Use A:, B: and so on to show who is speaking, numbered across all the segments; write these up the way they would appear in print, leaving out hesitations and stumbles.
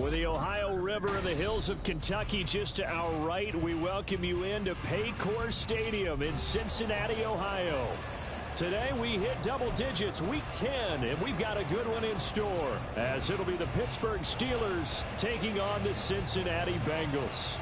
A: With the Ohio River and the hills of Kentucky just to our right, we welcome you into Paycor Stadium in Cincinnati, Ohio. Today we hit double digits, week 10, and we've got a good one in store, as it'll be the Pittsburgh Steelers taking on the Cincinnati Bengals.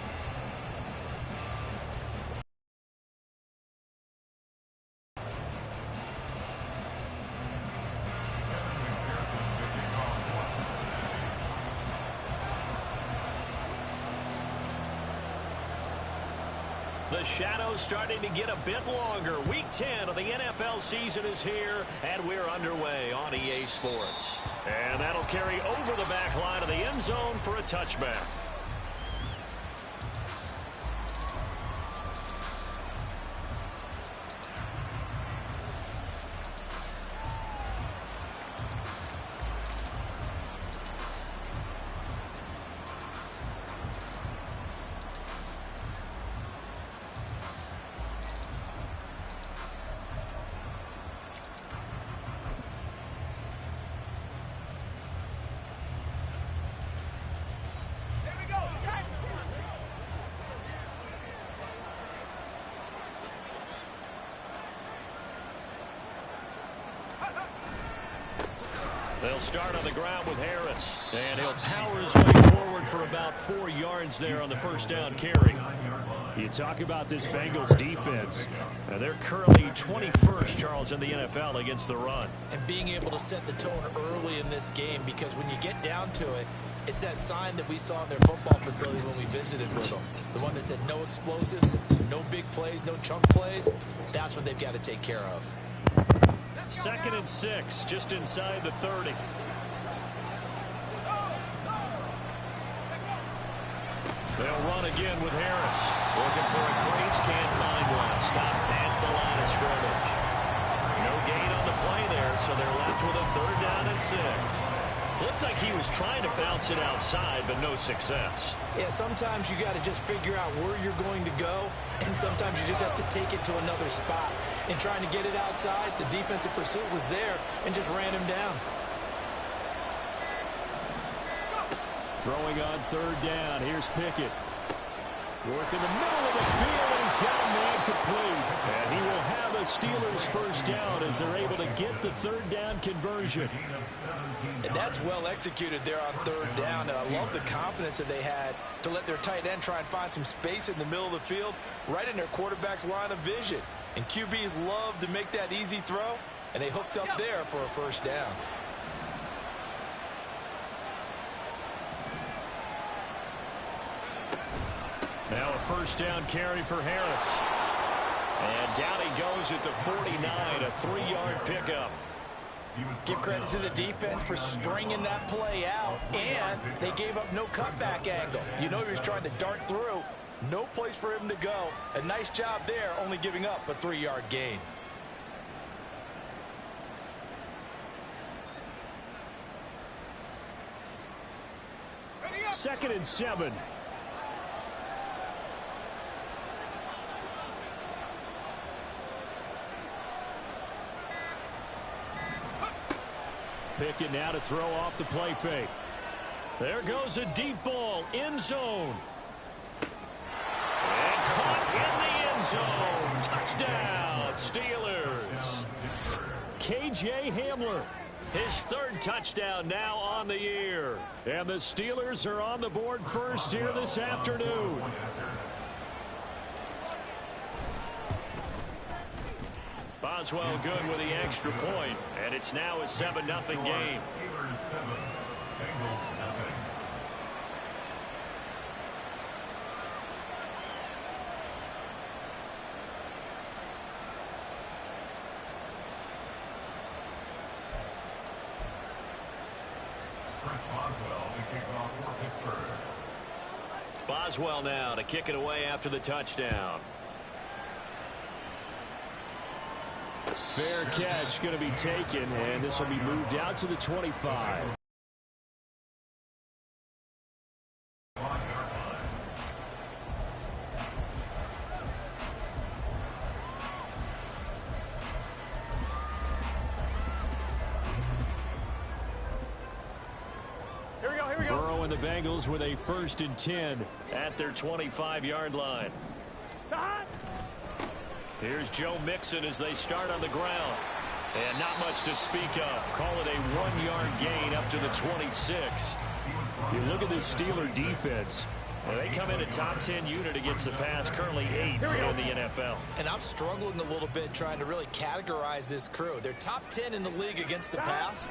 A: The shadow's starting to get a bit longer. Week 10 of the NFL season is here, and we're underway on EA Sports. And that'll carry over the back line of the end zone for a touchback. They'll start on the ground with Harris. And he'll power his way forward for about 4 yards there on the first down carry. You talk about this Bengals defense. They're currently 21st, Charles, in the NFL against the run.
B: And being able to set the tone early in this game, because when you get down to it, it's that sign that we saw in their football facility when we visited with them. The one that said no explosives, no big plays, no chunk plays. That's what they've got to take care of.
A: 2nd and 6, just inside the 30. They'll run again with Harris. Looking for a crease, can't find one. Stopped at the line of scrimmage. No gain on the play there, so they're left with a 3rd down and 6. Looked like he was trying to bounce it outside, but no success.
B: Yeah, sometimes you got to just figure out where you're going to go, and sometimes you just have to take it to another spot. And trying to get it outside, the defensive pursuit was there and just ran him down.
A: Throwing on 3rd down. Here's Pickett. Work in the middle of the field, and he's got a man complete. And he will have a Steelers first down as they're able to get the 3rd down conversion.
B: And that's well executed there on 3rd down. I love the confidence that they had to let their tight end try and find some space in the middle of the field, right in their quarterback's line of vision. And QBs love to make that easy throw, and they hooked up there for a first down.
A: Now a first down carry for Harris. And down he goes at the 49, a 3-yard pickup.
B: Give credit to the defense for stringing that play out, and they gave up no cutback angle. You know he was trying to dart through. No place for him to go. A nice job there, only giving up a 3-yard gain.
A: Second and 7. Pickett now to throw off the play fake. There goes a deep ball, end zone. And caught in the end zone. Touchdown, Steelers. KJ Hamler, his 3rd touchdown now on the year. And the Steelers are on the board first here this afternoon. Boswell good with the extra point, and it's now a 7-0 game. Boswell now to kick it away after the touchdown. Fair catch going to be taken, and this will be moved out to the 25. go, and the Bengals with a 1st and 10 at their 25-yard line. Here's Joe Mixon as they start on the ground. And not much to speak of. Call it a 1-yard gain up to the 26. You look at this Steeler defense. Well, they come in a top 10 unit against the pass, currently 8th in the NFL.
B: And I'm struggling a little bit trying to really categorize this crew. They're top 10 in the league against the pass,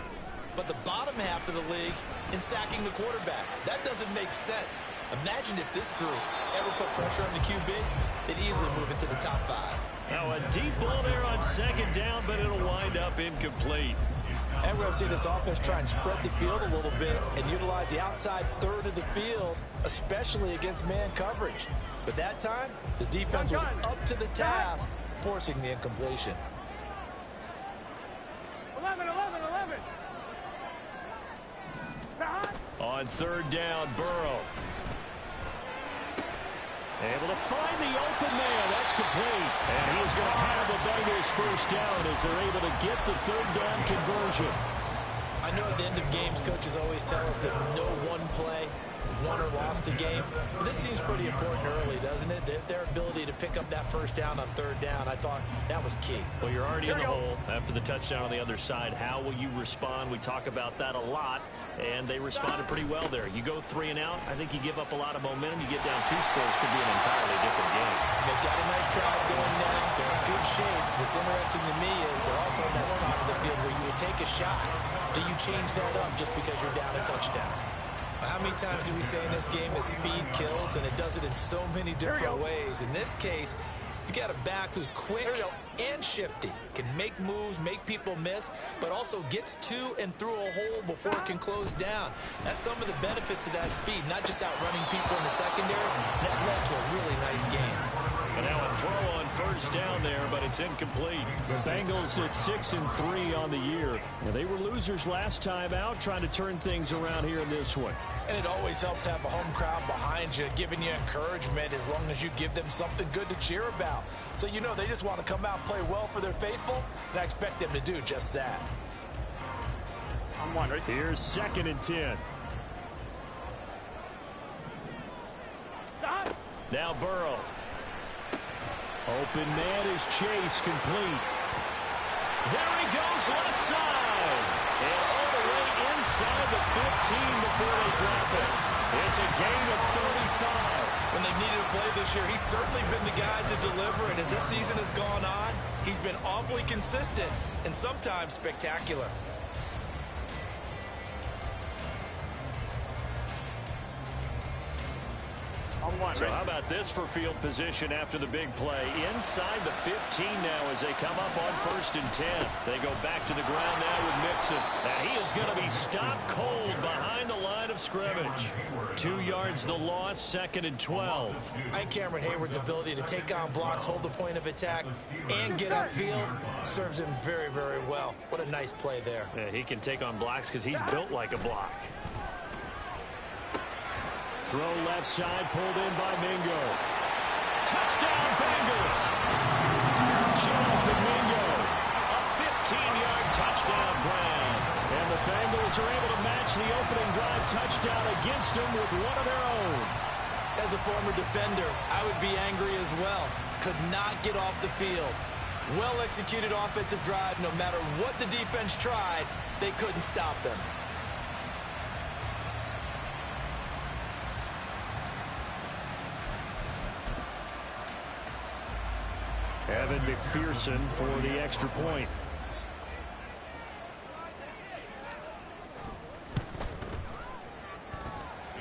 B: but the bottom half of the league in sacking the quarterback. That doesn't make sense. Imagine if this group ever put pressure on the QB, they'd easily move into the top 5.
A: Now a deep ball there on 2nd down, but it'll wind up incomplete.
B: And we're going to see this offense try and spread the field a little bit and utilize the outside third of the field, especially against man coverage. But that time, the defense was up to the task, forcing the incompletion.
C: 11.
A: On 3rd down, Burrow. Able to find the open man. That's complete. And he is going to have the Bengals 1st down as they're able to get the 3rd down conversion.
B: I know at the end of games, coaches always tell us that no one play won or lost a game. But this seems pretty important early, doesn't it? Their ability to pick up that 1st down on 3rd down, I thought that was key.
A: Well, you're already in the hole after the touchdown on the other side. How will you respond? We talk about that a lot, and they responded pretty well there. You go 3 and out, I think you give up a lot of momentum. You get down 2 scores, could be an entirely different game.
B: So they've got a nice drive going now. They're in good shape. What's interesting to me is they're also in that spot of the field where you would take a shot. Do you change that up just because you're down a touchdown? How many times do we say in this game that speed kills, and it does it in so many different ways? In this case, you got a back who's quick and shifty, can make moves, make people miss, but also gets to and through a hole before it can close down. That's some of the benefits of that speed, not just outrunning people in the secondary. That led to a really nice game.
A: And now a throw on 1st down there, but it's incomplete. The Bengals at 6-3 on the year. Now, they were losers last time out, trying to turn things around here in this one.
B: And it always helps to have a home crowd behind you, giving you encouragement as long as you give them something good to cheer about. So you know they just want to come out and play well for their faithful, and I expect them to do just that.
C: I'm wondering.
A: Here's 2nd and 10.
C: Stop.
A: Now Burrow. Open man is Chase, complete. There he goes, left side. And all the way inside the 15 before they drop it. It's a gain of 35.
B: When they've needed a play this year, he's certainly been the guy to deliver. And as this season has gone on, he's been awfully consistent and sometimes spectacular.
A: So how about this for field position after the big play? Inside the 15 now as they come up on 1st and 10. They go back to the ground now with Mixon. Now he is going to be stopped cold behind the line of scrimmage. 2 yards the loss, 2nd and 12.
B: I think Cameron Hayward's ability to take on blocks, hold the point of attack, and get upfield serves him very, very well. What a nice play there.
A: Yeah, he can take on blocks because he's built like a block. Throw left side, pulled in by Mingo. Touchdown, Bengals! Jonathan Mingo, a 15-yard touchdown grab. And the Bengals are able to match the opening drive touchdown against them with one of their own.
B: As a former defender, I would be angry as well. Could not get off the field. Well-executed offensive drive. No matter what the defense tried, they couldn't stop them.
A: Evan McPherson for the extra point.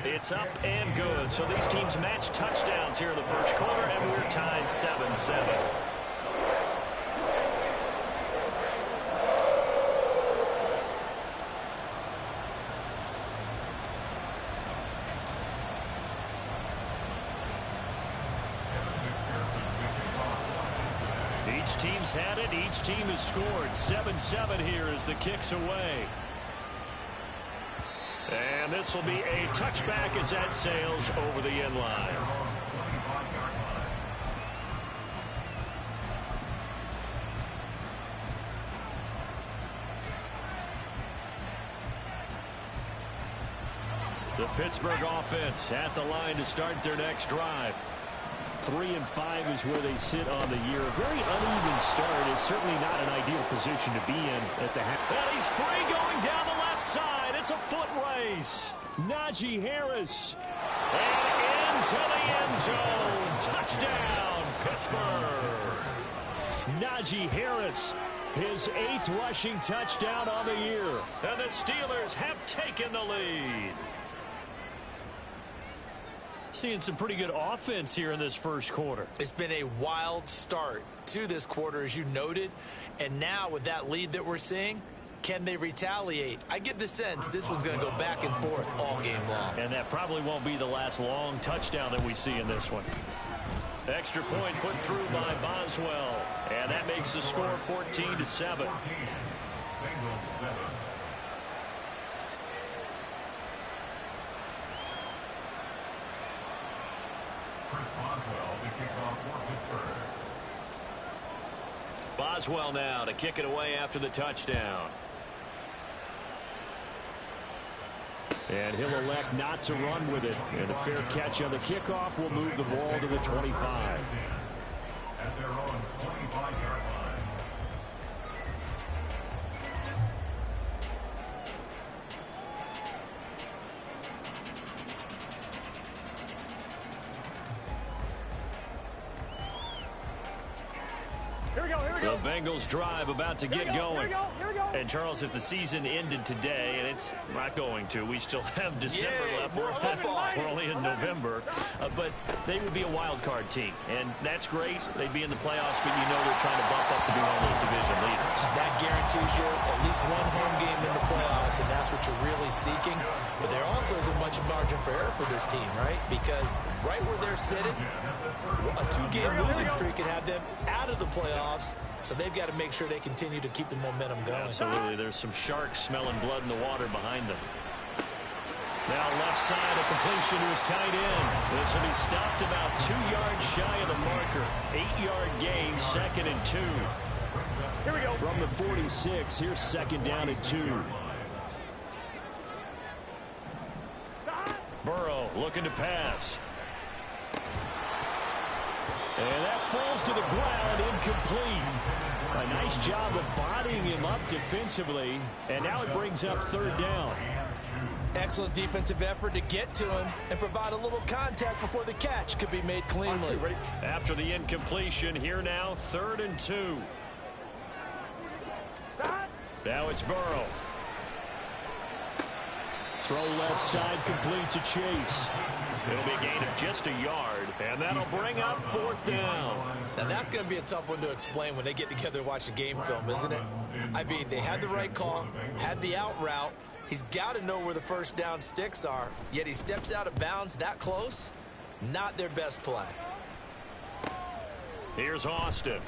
A: It's up and good. So these teams match touchdowns here in the first quarter, and we're tied 7-7. Each team's had it. Each team has scored. 7-7 here as the kick's away. And this will be a touchback as that sails over the end line. The The Pittsburgh offense at the line to start their next drive. 3-5 is where they sit on the year. A very uneven start is certainly not an ideal position to be in at the half. And he's free going down the left side. It's a foot race. Najee Harris. And into the end zone. Touchdown, Pittsburgh. Najee Harris, his 8th rushing touchdown on the year. And the Steelers have taken the lead. Seeing some pretty good offense here in this first quarter.
B: It's been a wild start to this quarter, as you noted. And now with that lead that we're seeing, can they retaliate? I get the sense this one's going to go back and forth all game long.
A: And that probably won't be the last long touchdown that we see in this one. Extra point put through by Boswell. And that makes the score 14-7. Boswell now to kick it away after the touchdown. And he'll elect not to run with it. And a fair catch on the kickoff will move the ball to the 25. At their own 25-yard line. The Bengals drive about to get going.
C: Here we go.
A: And Charles, if the season ended today, and it's not going to, we still have December left. We're only in November. But they would be a wild card team. And that's great. They'd be in the playoffs, but you know they're trying to bump up to be one of those division leaders.
B: That guarantees you at least one home game in the playoffs, and that's what you're really seeking. But there also isn't much margin for error for this team, right? Because right where they're sitting, a 2-game losing streak could have them out of the playoffs. So they've got to make sure they continue to keep the momentum going.
A: Absolutely. There's some sharks smelling blood in the water behind them. Now left side, a completion to his tight end. This will be stopped about 2 yards shy of the marker. 8-yard gain, 2nd and 2.
C: Here we go.
A: From the 46, here's 2nd down and 2. Burrow looking to pass. And that falls to the ground, incomplete. A nice job of bodying him up defensively. And now it brings up 3rd down.
B: Excellent defensive effort to get to him and provide a little contact before the catch could be made cleanly.
A: After the incompletion, here now, 3rd and 2. Now it's Burrow. Throw left side, complete to Chase. It'll be a gain of just a yard, and that'll bring up 4th down.
B: And that's going to be a tough one to explain when they get together and watch the game film, isn't it? I mean, they had the right call, had the out route. He's got to know where the first down sticks are, yet he steps out of bounds that close. Not their best play.
A: Here's Austin.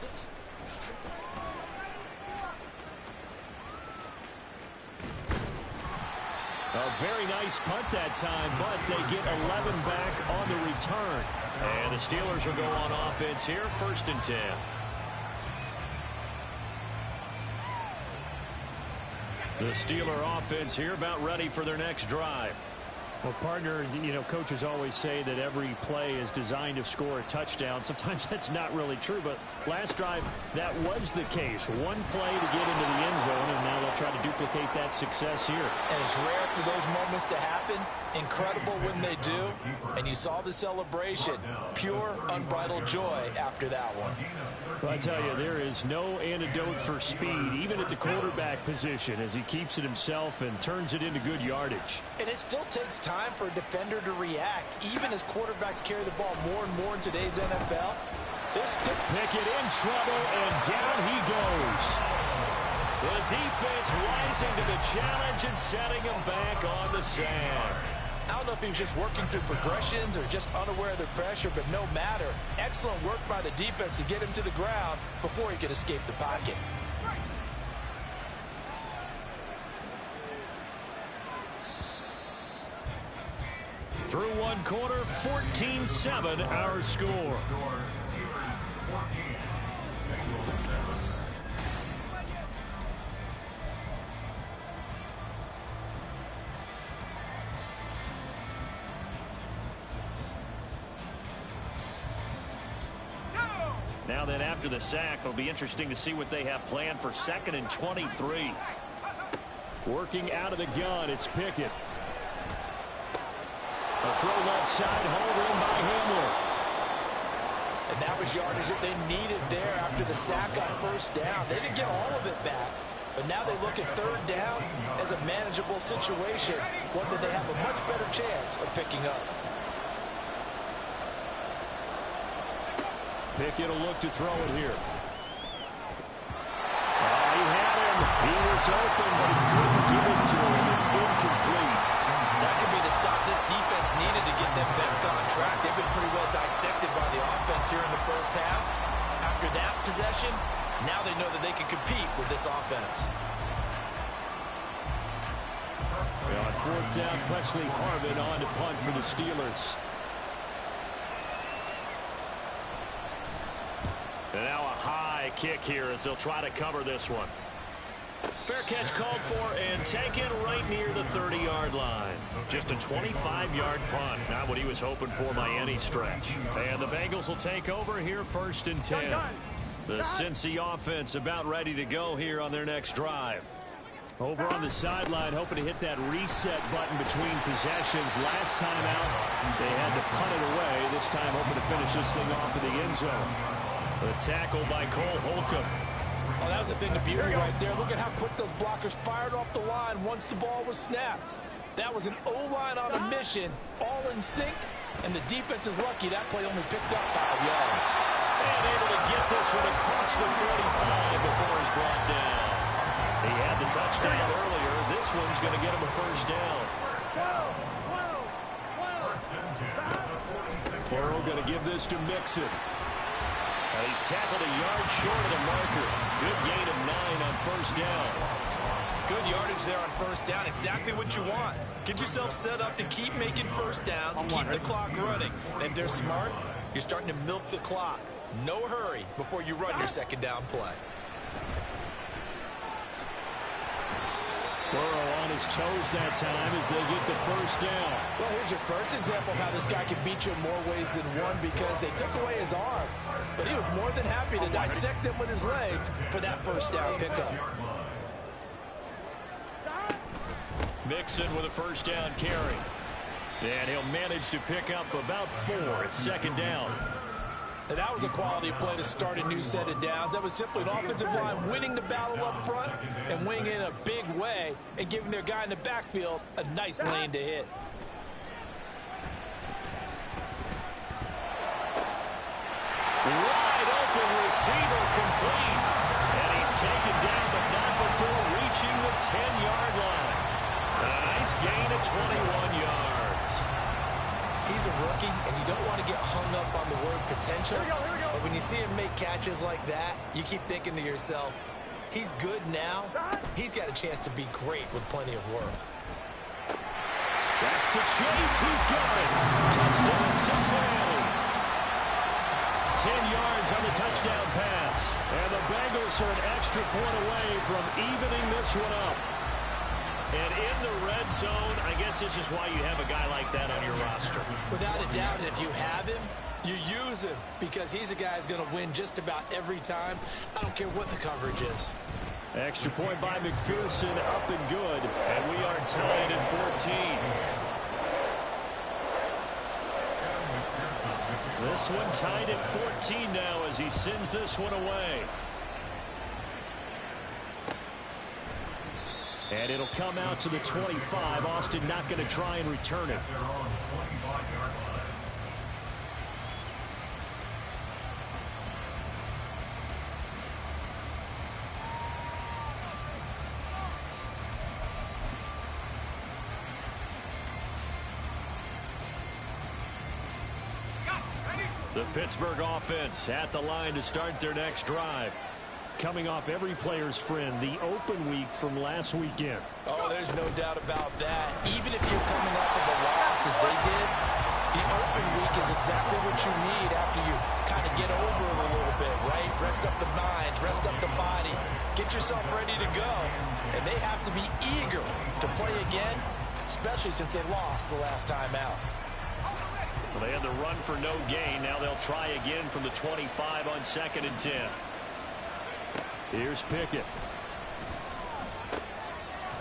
A: A very nice punt that time, but they get 11 back on the return. And the Steelers will go on offense here, 1st and 10. The Steeler offense here about ready for their next drive. Well, partner, you know, coaches always say that every play is designed to score a touchdown. Sometimes that's not really true, but last drive, that was the case. One play to get into the end zone, and now they'll try to duplicate that success here.
B: And it's rare for those moments to happen. Incredible when they do. And you saw the celebration. Pure, unbridled joy after that one.
A: Well, I tell you, there is no antidote for speed, even at the quarterback position, as he keeps it himself and turns it into good yardage.
B: And it still takes time for a defender to react, even as quarterbacks carry the ball more and more in today's NFL. They're still
A: Pickett in trouble, and down he goes. The defense rising to the challenge and setting him back on the sand.
B: I don't know if he was just working through progressions or just unaware of the pressure, but no matter. Excellent work by the defense to get him to the ground before he could escape the pocket.
A: Through one quarter, 14-7 our score. Now then, after the sack, it'll be interesting to see what they have planned for 2nd and 23. Working out of the gun, it's Pickett. A throw left side, hauled in by Hamler.
B: And that was yardage that they needed there after the sack on 1st down. They didn't get all of it back, but now they look at 3rd down as a manageable situation, one that they have a much better chance of picking up.
A: Pickett will look to throw it here. He had him. He was open, but he couldn't give it to him. It's incomplete.
B: That could be the stop this defense needed to get them back on track. They've been pretty well dissected by the offense here in the 1st half. After that possession, now they know that they can compete with this offense.
A: On 4th down, Presley Harvin on to punt for the Steelers. And now a high kick here as they'll try to cover this one. Fair catch called for and taken right near the 30-yard line. Just a 25-yard punt. Not what he was hoping for by any stretch. And the Bengals will take over here 1st and 10. The Cincy offense about ready to go here on their next drive. Over on the sideline, hoping to hit that reset button between possessions. Last time out, they had to punt it away. This time hoping to finish this thing off in the end zone. The tackle by Cole Holcomb.
B: Oh, that was a thing of beauty right there. Look at how quick those blockers fired off the line once the ball was snapped. That was an O-line on a mission, all in sync, and the defense is lucky that play only picked up 5 yards.
A: And able to get this one across the 45 before he's brought down. He had the touchdown earlier. This one's going to get him a 1st down. Burrow going to give this to Mixon. He's tackled a yard short of the marker. Good gain of 9 on 1st down.
B: Good yardage there on 1st down. Exactly what you want. Get yourself set up to keep making 1st downs, keep the clock running. And if they're smart, you're starting to milk the clock. No hurry before you run your 2nd down play.
A: Burrow on his toes that time as they get the 1st down.
B: Well, here's your first example of how this guy can beat you in more ways than one because they took away his arm. But he was more than happy to dissect them with his legs for that 1st down pickup.
A: Mixon with a 1st down carry. And he'll manage to pick up about 4 at 2nd down.
B: And that was a quality play to start a new set of downs. That was simply an offensive line winning the battle up front and winning in a big way and giving their guy in the backfield a nice lane to hit.
A: Wide open receiver complete. And he's taken down, but not before reaching the 10-yard line. A nice gain of 21 yards.
B: He's a rookie, and you don't want to get hung up on the word potential.
C: Here we go.
B: But when you see him make catches like that, you keep thinking to yourself, he's good now. He's got a chance to be great with plenty of work.
A: That's to Chase. He's got it. Touchdown, Cincinnati. 10 yards on the touchdown pass. And the Bengals are an extra point away from evening this one up. And in the red zone, I guess this is why you have a guy like that on your roster.
B: Without a doubt, and if you have him, you use him because he's a guy who's going to win just about every time. I don't care what the coverage is.
A: Extra point by McPherson, up and good. And we are tied at 14. This one tied at 14 now as he sends this one away. And it'll come out to the 25. Austin not going to try and return it. The Pittsburgh offense at the line to start their next drive. Coming off every player's friend, the open week from last weekend.
B: Oh, there's no doubt about that. Even if you're coming off of a loss as they did, the open week is exactly what you need after you kind of get over it a little bit, right? Rest up the mind, rest up the body, get yourself ready to go. And they have to be eager to play again, especially since they lost the last time out.
A: Well, they had the run for no gain. Now they'll try again from the 25 on 2nd and 10. Here's Pickett.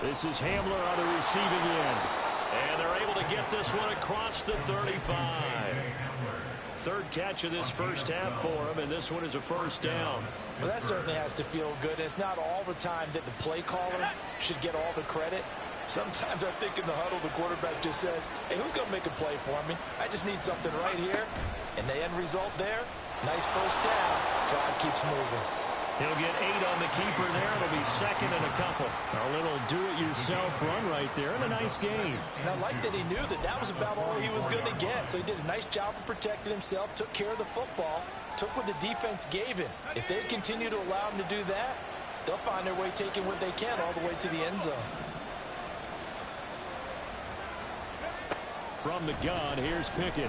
A: This is Hamler on the receiving end. And they're able to get this one across the 35. Third catch of this first half for him, and this one is a first down.
B: Well, that certainly has to feel good. It's not all the time that the play caller should get all the credit. Sometimes I think in the huddle, the quarterback just says, hey, who's going to make a play for me? I just need something right here. And the end result there, nice first down. Drive keeps moving.
A: He'll get 8 on the keeper there. It'll be 2nd and a couple. A little do-it-yourself run right there, and a nice game.
B: And I like that he knew that that was about all he was going to get. So he did a nice job of protecting himself, took care of the football, took what the defense gave him. If they continue to allow him to do that, they'll find their way taking what they can all the way to the end zone.
A: From the gun, here's Pickett.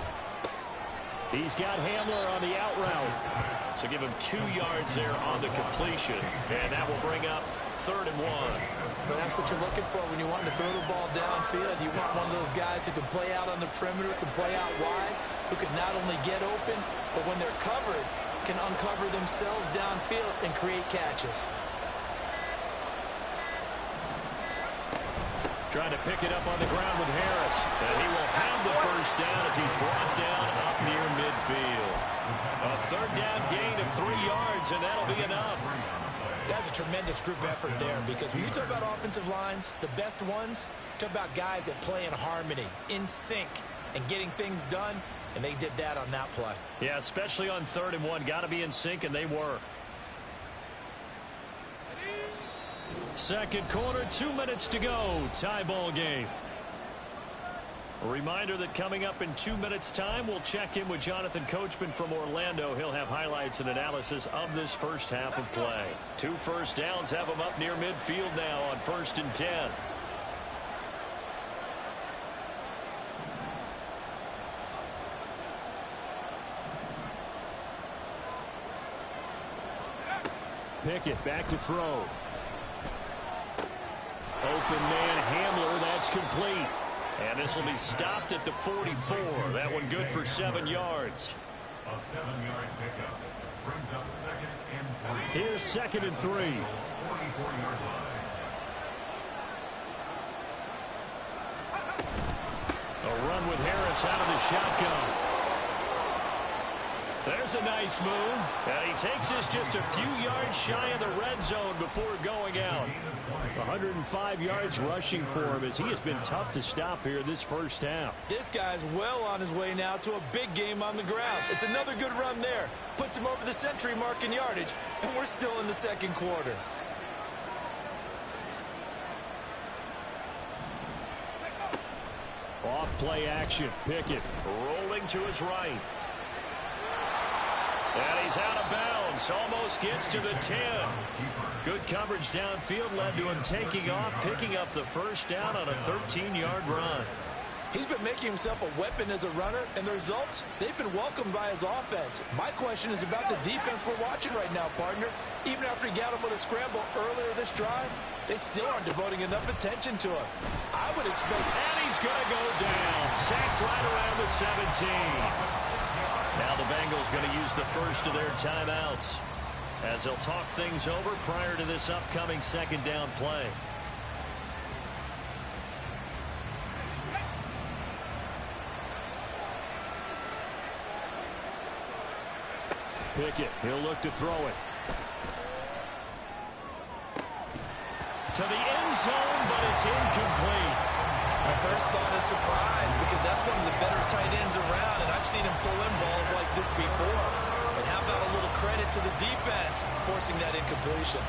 A: He's got Hamler on the out route. So give him 2 yards there on the completion. And that will bring up 3rd and 1.
B: But that's what you're looking for when you want to throw the ball downfield. You want one of those guys who can play out on the perimeter, can play out wide, who can not only get open, but when they're covered, can uncover themselves downfield and create catches.
A: Trying to pick it up on the ground with Harris. And he will have the first down as he's brought down up near midfield. A 3rd down gain of 3 yards, and that'll be enough.
B: That's a tremendous group effort there, because when you talk about offensive lines, the best ones, talk about guys that play in harmony, in sync, and getting things done, and they did that on that play.
A: Yeah, especially on 3rd and 1. Got to be in sync, and they were. Second quarter, 2 minutes to go. Tie ball game. A reminder that coming up in 2 minutes' time, we'll check in with Jonathan Coachman from Orlando. He'll have highlights and analysis of this first half of play. 2 first downs have him up near midfield now on 1st and 10. Pickett back to throw. Open man Hamler, that's complete. And this will be stopped at the 44. That one good for 7 yards.
C: A 7-yard pickup brings up 2nd and 3.
A: Here's 2nd and 3.
C: 44-yard line.
A: A run with Harris out of the shotgun. There's a nice move. And he takes this just a few yards shy of the red zone before going out. 105 yards rushing for him as he has been tough to stop here this first half.
B: This guy's well on his way now to a big game on the ground. It's another good run there. Puts him over the century mark in yardage, and we're still in the second quarter.
A: Off play action. Pickett rolling to his right. And he's out of bounds. Almost gets to the 10. Good coverage downfield led to him taking off, picking up the first down on a 13-yard run.
B: He's been making himself a weapon as a runner, and the results, they've been welcomed by his offense. My question is about the defense we're watching right now, partner. Even after he got him with a scramble earlier this drive, they still aren't devoting enough attention to him. I would expect...
A: And he's going to go down. Sacked right around the 17. Now the Bengals going to use the first of their timeouts as they'll talk things over prior to this upcoming 2nd down play. Pickett, he'll look to throw it. To the end zone, but it's incomplete.
B: My first thought is surprise, because that's one of the better tight ends around, and I've seen him pull in balls like this before. But how about a little credit to the defense forcing that incompletion?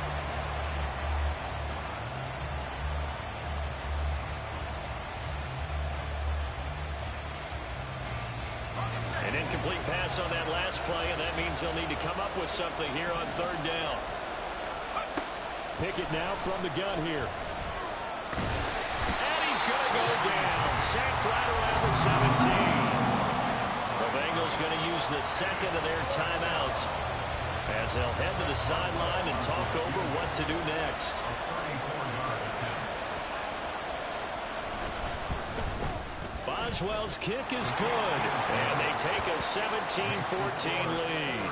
A: An incomplete pass on that last play, and that means they'll need to come up with something here on 3rd down. Pickett now from the gun here. Going to go down. Sacked right around the 17. The Bengals going to use the 2nd of their timeouts as they'll head to the sideline and talk over what to do next. Boswell's kick is good, and they take a 17-14 lead.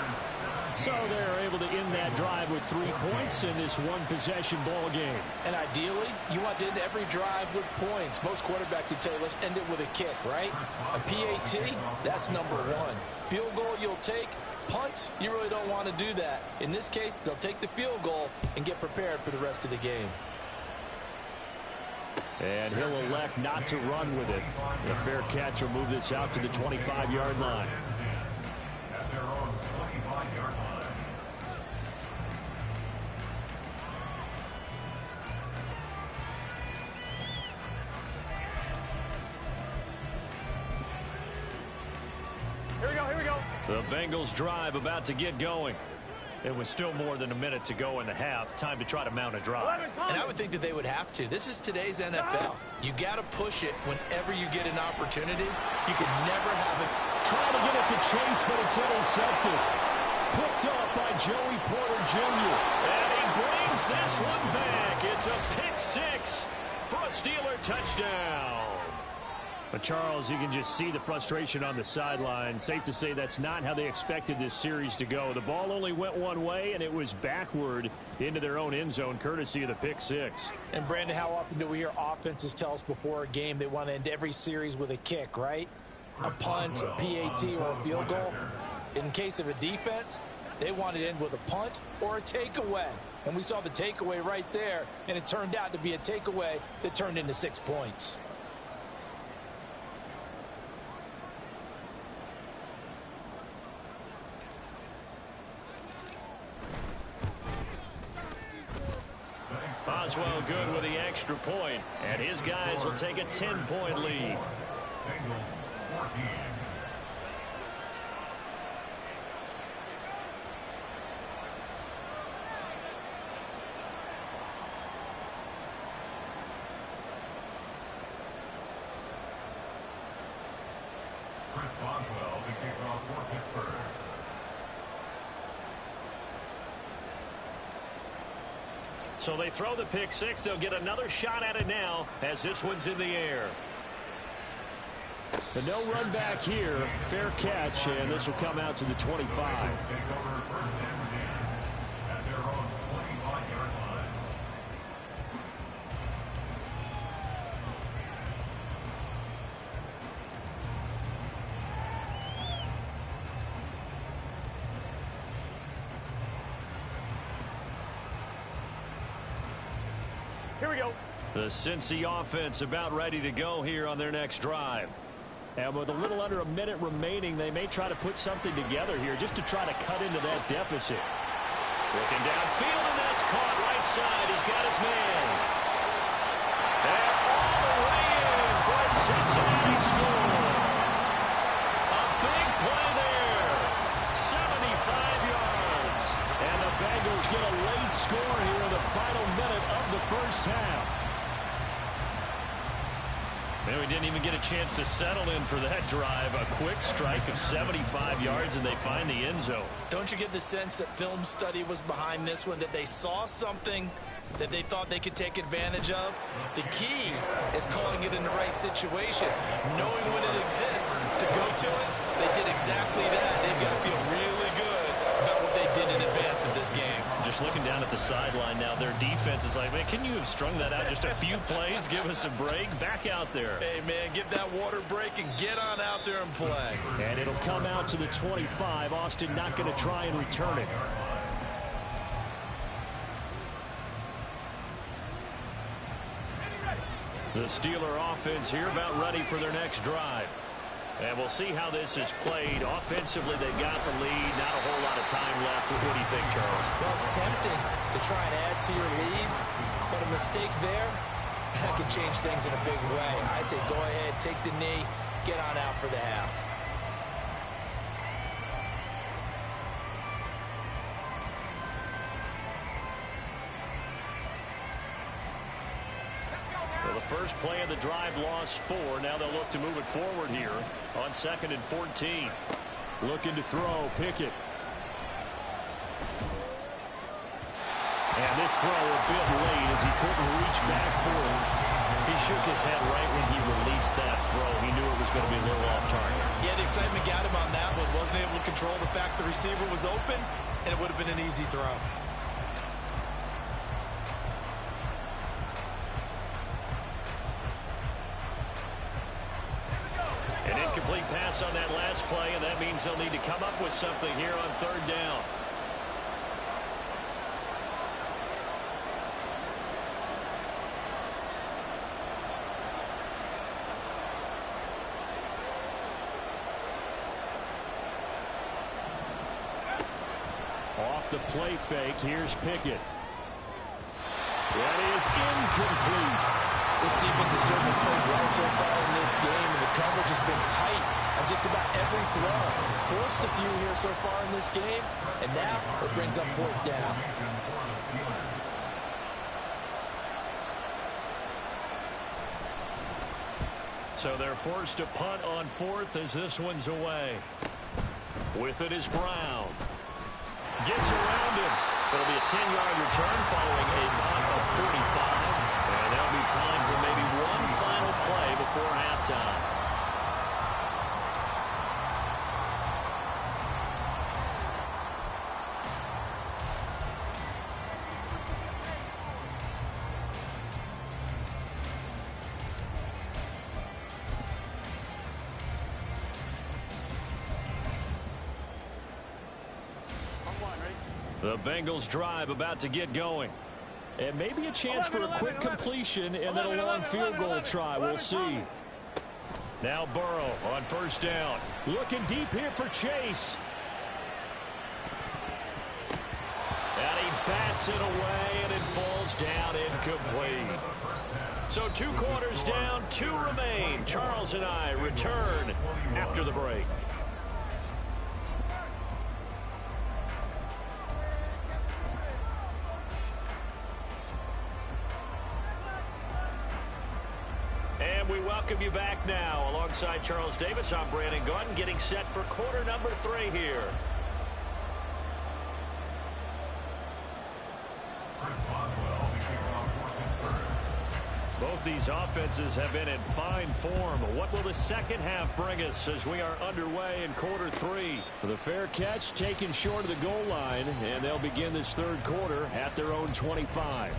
A: So they're able to end that drive with 3 points in this one-possession ball game.
B: And ideally, you want to end every drive with points. Most quarterbacks would tell you, let's end it with a kick, right? A PAT, that's number one. Field goal you'll take. Punts, you really don't want to do that. In this case, they'll take the field goal and get prepared for the rest of the game.
A: And he'll elect not to run with it. The fair catch will move this out to the 25-yard line.
C: At their own 25-yard line.
A: Here we go. The Bengals drive about to get going. It was still more than a minute to go in the half. Time to try to mount a drive.
B: And I would think that they would have to. This is today's NFL. You got to push it whenever you get an opportunity. You can never have it.
A: Trying to get it to Chase, but it's intercepted. Picked up by Joey Porter Jr. And he brings this one back. It's a pick six for a Steeler touchdown. But, Charles, you can just see the frustration on the sideline. Safe to say that's not how they expected this series to go. The ball only went one way, and it was backward into their own end zone, courtesy of the pick six.
B: And, Brandon, how often do we hear offenses tell us before a game they want to end every series with a kick, right? A punt, a PAT, or a field goal. In case of a defense, they want to end with a punt or a takeaway. And we saw the takeaway right there, and it turned out to be a takeaway that turned into 6 points.
A: Boswell good with the extra point, and his guys will take a 10-point lead.
C: Bengals 14. Chris Boswell, the kickoff for Pittsburgh.
A: So they throw the pick six. They'll get another shot at it now as this one's in the air. The no run back here. Fair catch, and this will come out to the 25.
C: Take over first and 10 at their own 25-yard line.
A: Here we go. The Cincy offense about ready to go here on their next drive. And with a little under a minute remaining, they may try to put something together here just to try to cut into that deficit. Looking downfield, and that's caught right side. He's got his man. And all the way in for a Cincinnati score. A big play there. 75 yards. And the Bengals get a late score here in the final minute of the first half. Man, we didn't even get a chance to settle in for that drive. A quick strike of 75 yards, and they find the end zone.
B: Don't you get the sense that film study was behind this one, that they saw something that they thought they could take advantage of? The key is calling it in the right situation, knowing when it exists to go to it. They did exactly that. They've got to feel really good about what they did in advance of this game.
A: Just looking down at the sideline now, their defense is like, man, can you have strung that out just a few plays? Give us a break. Back out there.
B: Hey, man, give that water break and get on out there and play.
A: And it'll come out to the 25. Austin not going to try and return it. The Steeler offense here about ready for their next drive. And we'll see how this is played. Offensively, they got the lead. Not a whole lot of time left. What do you think, Charles?
B: Well, it's tempting to try and add to your lead, but a mistake there, that could change things in a big way. I say go ahead, take the knee, get on out for the half.
A: Well, the first play of the drive lost 4. Now they'll look to move it forward here on 2nd and 14. Looking to throw, Pickett. And this throw a bit late as he couldn't reach back for it. He shook his head right when he released that throw. He knew it was going to be a little off target.
B: Yeah, the excitement got him on that one. Wasn't able to control the fact the receiver was open, and it would have been an easy throw.
A: An incomplete pass on that last play, and that means they'll need to come up with something here on third down. Off the play fake, here's Pickett. That is incomplete.
B: This defense has certainly played well so far in this game, and the coverage has been tight on just about every throw. Forced a few here so far in this game, and now it brings up fourth down.
A: So they're forced to punt on fourth as this one's away. With it is Brown. Gets around him. It'll be a 10-yard return following a punt of 45. And there'll be time for maybe one final play before halftime. The Bengals drive about to get going. And maybe a chance for a quick completion and then a long field goal try. We'll see. Now Burrow on first down. Looking deep here for Chase. And he bats it away, and it falls down incomplete. So 2 quarters down, 2 remain. Charles and I return after the break. We welcome you back now. Alongside Charles Davis, I'm Brandon Gaudin, getting set for quarter number 3 here. Both these offenses have been in fine form. What will the second half bring us as we are underway in quarter 3? The fair catch taken short of the goal line, and they'll begin this third quarter at their own 25.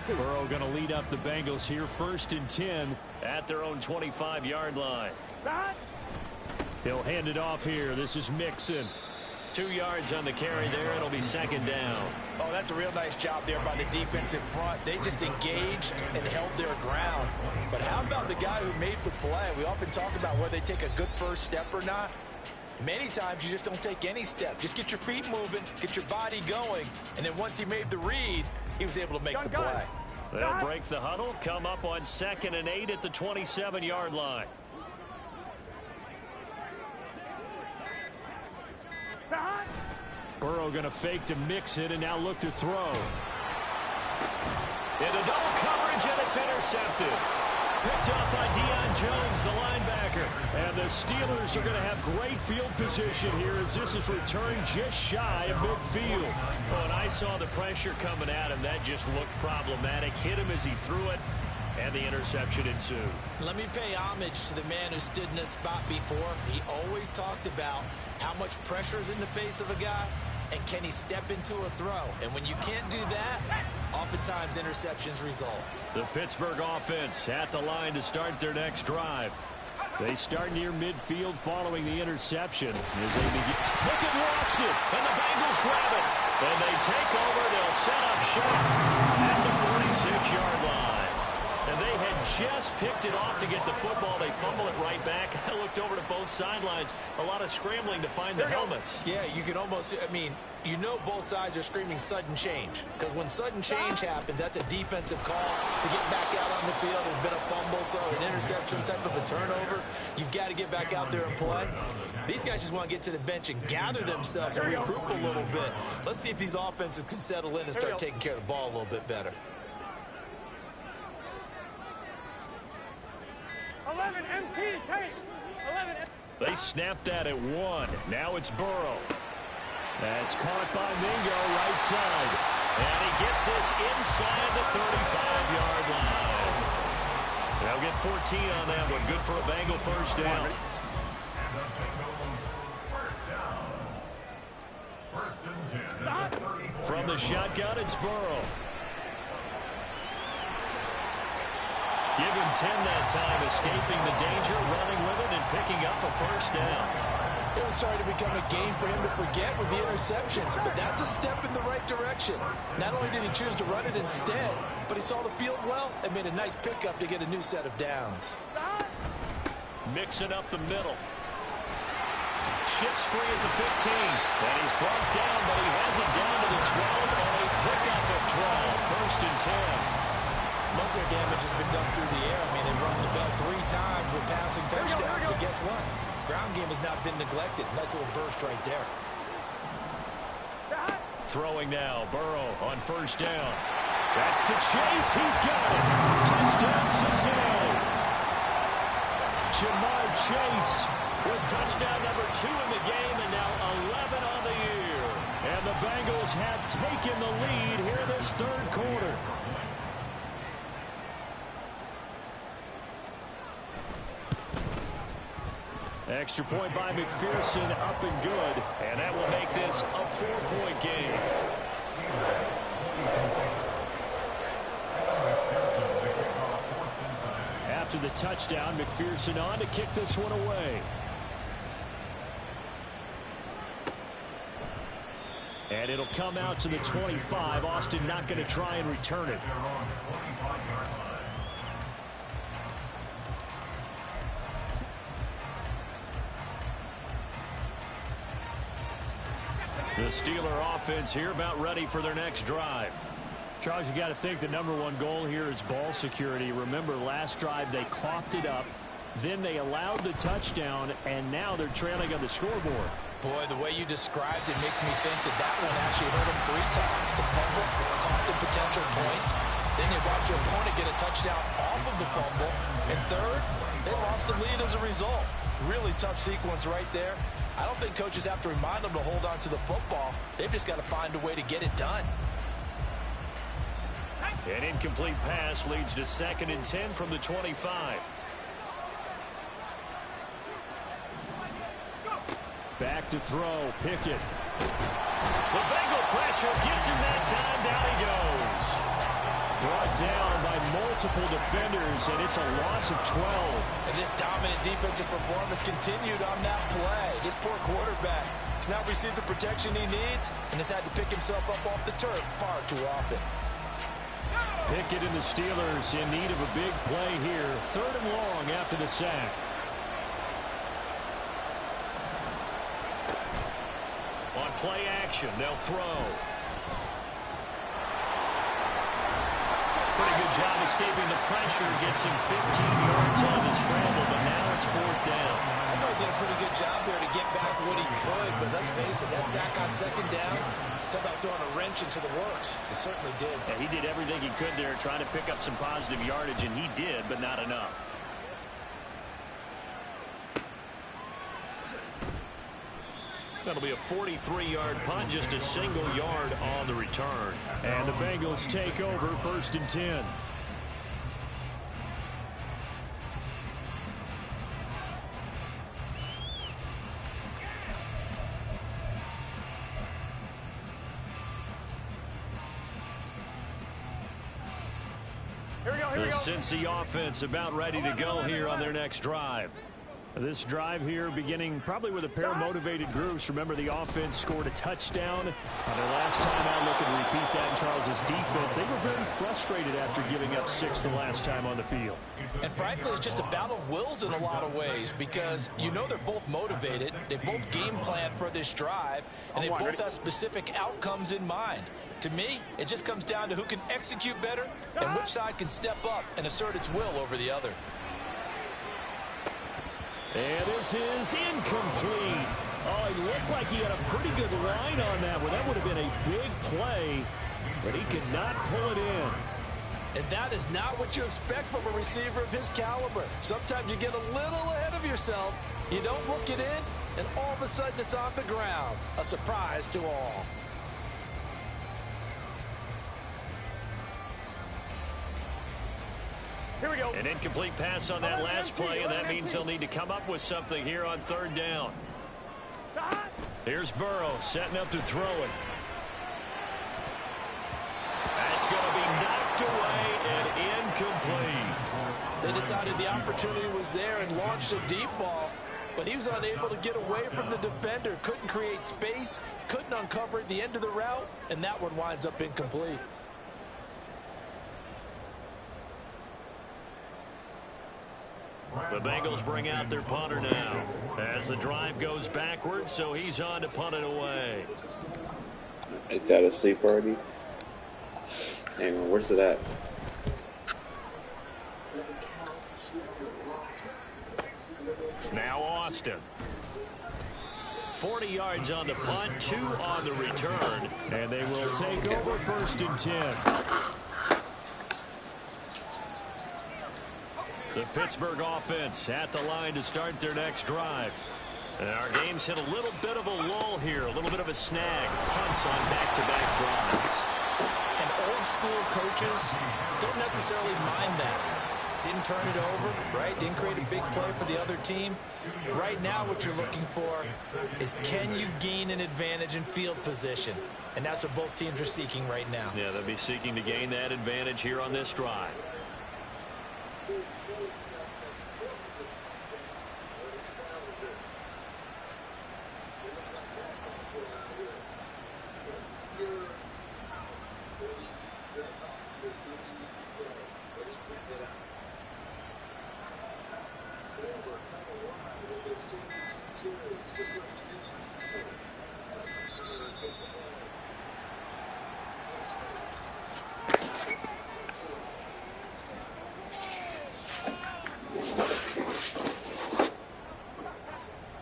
A: Burrow going to lead up the Bengals here, 1st and 10 at their own 25-yard line. He'll hand it off here. This is Mixon. 2 yards on the carry there. It'll be 2nd down.
B: Oh, that's a real nice job there by the defense in front. They just engaged and held their ground. But how about the guy who made the play? We often talk about whether they take a good first step or not. Many times you just don't take any step. Just get your feet moving, get your body going, and then once he made the read, he was able to make the play.
A: They'll break the huddle, come up on 2nd and 8 at the 27-yard line. Burrow going to fake to mix it and now look to throw. Into double coverage, and it's intercepted. Picked up by Deion Jones, the linebacker. And the Steelers are going to have great field position here as this is returned just shy of midfield. Oh, and I saw the pressure coming at him. That just looked problematic. Hit him as he threw it, and the interception ensued.
B: Let me pay homage to the man who stood in this spot before. He always talked about how much pressure is in the face of a guy, and can he step into a throw. And when you can't do that, oftentimes interceptions result.
A: The Pittsburgh offense at the line to start their next drive. They start near midfield following the interception. As they begin. Pickett lost it, and the Bengals grab it. And they take over. They'll set up shop at the 46-yard line. And they had just picked it off to get the football. They fumble it right back. I looked over to both both sidelines. A lot of scrambling to find the helmets.
B: Yeah, you can almost, I mean, you know both sides are screaming sudden change. Because when sudden change happens, that's a defensive call to get back out on the field. There's been a fumble, so an interception, type of a turnover. You've got to get back out there and play. These guys just want to get to the bench and gather themselves and regroup a little bit. Let's see if these offenses can settle in and start taking care of the ball a little bit better.
D: 11 MT, take 11.
A: They snapped that at 1. Now it's Burrow. That's caught by Mingo right side. And he gets this inside the 35-yard line. They'll get 14 on that one. Good for a Bengal first down. From the shotgun, it's Burrow. Give him 10 that time, escaping the danger, running with it, and picking up a first down.
B: It was starting to become a game for him to forget with the interceptions, but that's a step in the right direction. Not only did he choose to run it instead, but he saw the field well and made a nice pickup to get a new set of downs.
A: Mixing up the middle. Shifts free at the 15. And he's brought down, but he has it down to the 12 on a pickup of 12. First and 10.
B: Most of their damage has been done through the air. I mean, they've run the bell 3 times with passing touchdowns, but guess what? Ground game has not been neglected. Nice little burst right there.
A: Throwing now, Burrow on first down. That's to Chase. He's got it. Touchdown, Cincinnati. Jamar Chase with touchdown number 2 in the game, and now 11 on the year. And the Bengals have taken the lead here this third quarter. Extra point by McPherson, up and good. And that will make this a 4-point game. After the touchdown, McPherson on to kick this one away. And it'll come out to the 25. Austin not going to try and return it. The Steeler offense here about ready for their next drive. Charles, you got to think the #1 goal here is ball security. Remember, last drive they coughed it up, then they allowed the touchdown, and now they're trailing on the scoreboard.
B: Boy, the way you described it makes me think that that one actually hurt them 3 times. The fumble cost them potential points. Then they watched their opponent get a touchdown off of the fumble. And third, they lost the lead as a result. Really tough sequence right there. I don't think coaches have to remind them to hold on to the football. They've just got to find a way to get it done.
A: An incomplete pass leads to 2nd and 10 from the 25. Back to throw, Pickett. The Bengal pressure gets him that time, down he goes. Brought down by multiple defenders, and it's a loss of 12.
B: And this dominant defensive performance continued on that play. This poor quarterback has not received the protection he needs and has had to pick himself up off the turf far too often.
A: Pickett and the Steelers in need of a big play here. 3rd and long after the sack. On play action, they'll throw. Pretty good job escaping the pressure. Gets him 15 yards on the scramble, but now it's 4th down.
B: I thought he did a pretty good job there to get back what he could, but let's face it, that sack on 2nd down, talk about throwing a wrench into the works. It certainly did.
A: Yeah, he did everything he could there, trying to pick up some positive yardage, and he did, but not enough. That'll be a 43-yard punt, just a single yard on the return. And the Bengals take over 1st and 10. The Cincy offense about ready to go here on their next drive. This drive here beginning probably with a pair of motivated groups. Remember, the offense scored a touchdown. Their last time out, looking to repeat that in Charles' defense. They were very frustrated after giving up 6 the last time on the field.
B: And frankly, it's just a battle of wills in a lot of ways because you know they're both motivated. They both game plan for this drive, and they both have specific outcomes in mind. To me, it just comes down to who can execute better and which side can step up and assert its will over the other.
A: And this is incomplete. Oh, he looked like he had a pretty good line on that one. That would have been a big play, but he could not pull it in.
B: And that is not what you expect from a receiver of his caliber. Sometimes you get a little ahead of yourself. You don't look it in, and all of a sudden it's on the ground. A surprise to all.
D: Here we go.
A: An incomplete pass on that last play, and that means they'll need to come up with something here on 3rd down. Here's Burrow setting up to throw it. That's going to be knocked away and incomplete.
B: They decided the opportunity was there and launched a deep ball, but he was unable to get away from the defender. Couldn't create space, couldn't uncover at the end of the route, and that one winds up incomplete.
A: The Bengals bring out their punter now as the drive goes backwards, so he's on to punt it away.
E: Is that a sleep already? Hang on, where's it at?
A: Now Austin. 40 yards on the punt, 2 on the return, and they will take over 1st and 10. The Pittsburgh offense at the line to start their next drive. And our game's hit a little bit of a lull here, a little bit of a snag. Punts on back-to-back drives.
B: And old-school coaches don't necessarily mind that. Didn't turn it over, right? Didn't create a big play for the other team. Right now what you're looking for is can you gain an advantage in field position? And that's what both teams are seeking right now.
A: Yeah, they'll be seeking to gain that advantage here on this drive.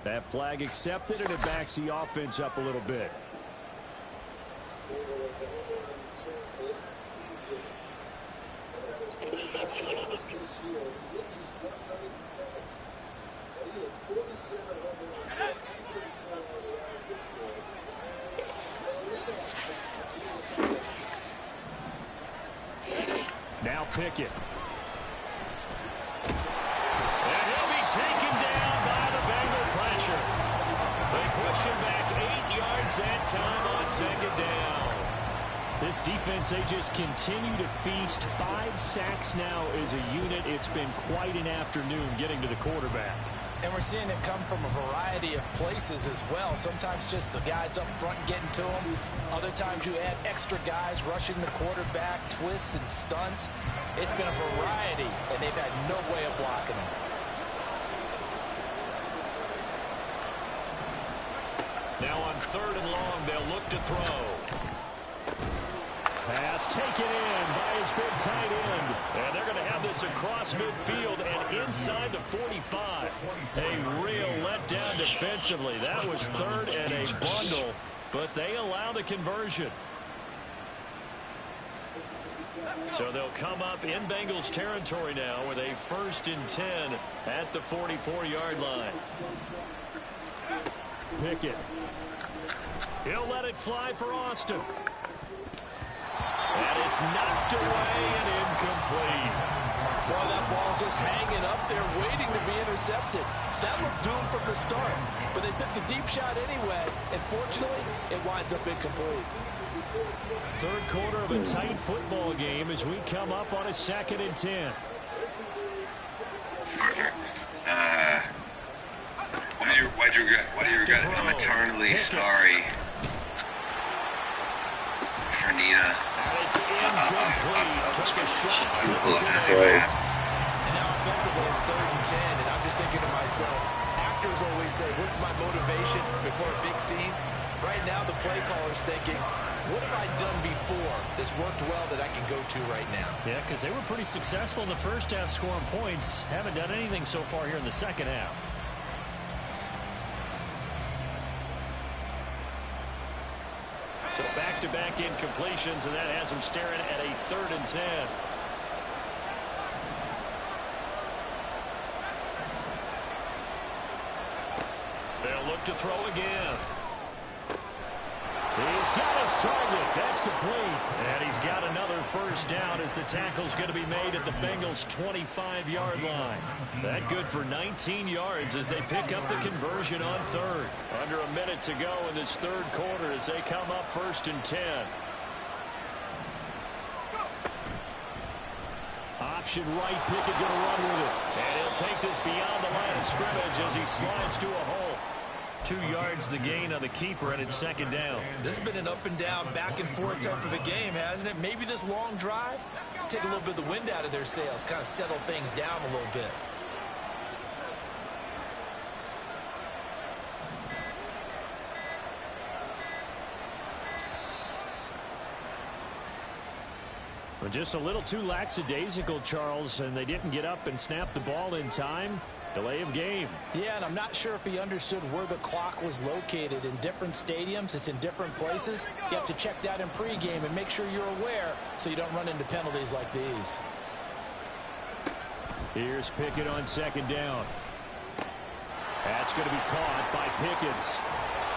A: That flag accepted, and it backs the offense up a little bit. Now Pickett. And he'll be taken down by the Bengal pressure. They push him back 8 yards that time on 2nd down. This defense, they just continue to feast. 5 sacks now as a unit. It's been quite an afternoon getting to the quarterback.
B: And we're seeing it come from a variety of places as well. Sometimes just the guys up front getting to him. Other times you add extra guys rushing the quarterback, twists and stunts. It's been a variety, and they've had no way of blocking him.
A: Now on 3rd and long, they'll look to throw. Pass taken in by his big tight end. And they're going to have this across midfield and inside the 45. A real letdown defensively. That was 3rd and a bundle, but they allow the conversion. So they'll come up in Bengals territory now with a 1st and 10 at the 44-yard line. Pickett. He'll let it fly for Austin. And it's knocked away and incomplete.
B: Well, that ball's just hanging up there waiting to be intercepted. That looked doomed from the start, but they took the deep shot anyway, and fortunately, it winds up incomplete.
A: 3rd quarter of a tight football game as we come up on a 2nd and 10.
F: What do you regret? I'm eternally sorry for Nina.
A: And it's incomplete. Took a shot.
E: Right.
B: And now offensively it's 3rd and 10, and I'm just thinking to myself, actors always say, what's my motivation before a big scene? Right now the play caller's thinking, what have I done before that's worked well that I can go to right now?
A: Yeah, because they were pretty successful in the first half scoring points. Haven't done anything so far here in the second half. So back-to-back incompletions, and that has them staring at a 3rd and 10. They'll look to throw again. He's got his target. That's complete. And he's got another first down as the tackle's going to be made at the Bengals' 25-yard line. That good for 19 yards as they pick up the conversion on 3rd. Under a minute to go in this 3rd quarter as they come up 1st and 10. Option right, Pickett going to run with it. And he'll take this beyond the line of scrimmage as he slides to a hole. 2 yards the gain on the keeper, and it's 2nd down.
B: This has been an up and down, back and forth type of a game, hasn't it? Maybe this long drive take a little bit of the wind out of their sails, kind of settle things down a little bit.
A: Well, just a little too lackadaisical, Charles, and they didn't get up and snap the ball in time. Delay of game.
G: Yeah, and I'm not sure if he understood where the clock was located. In different stadiums, it's in different places. You have to check that in pregame and make sure you're aware so you don't run into penalties like these.
A: Here's Pickett on 2nd down. That's going to be caught by Pickens.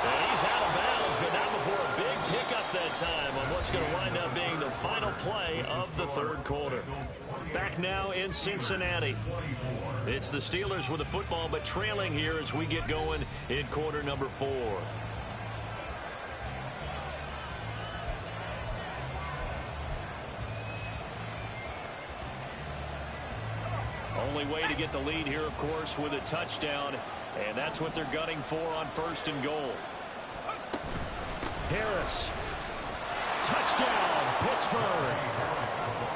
A: And he's out of bounds, but not before a big pickup that time on what's going to wind up being the final play of the 3rd quarter. Back now in Cincinnati. It's the Steelers with the football, but trailing here as we get going in quarter number 4. Only way to get the lead here, of course, with a touchdown, and that's what they're gunning for on 1st and goal. Harris. Touchdown, Pittsburgh.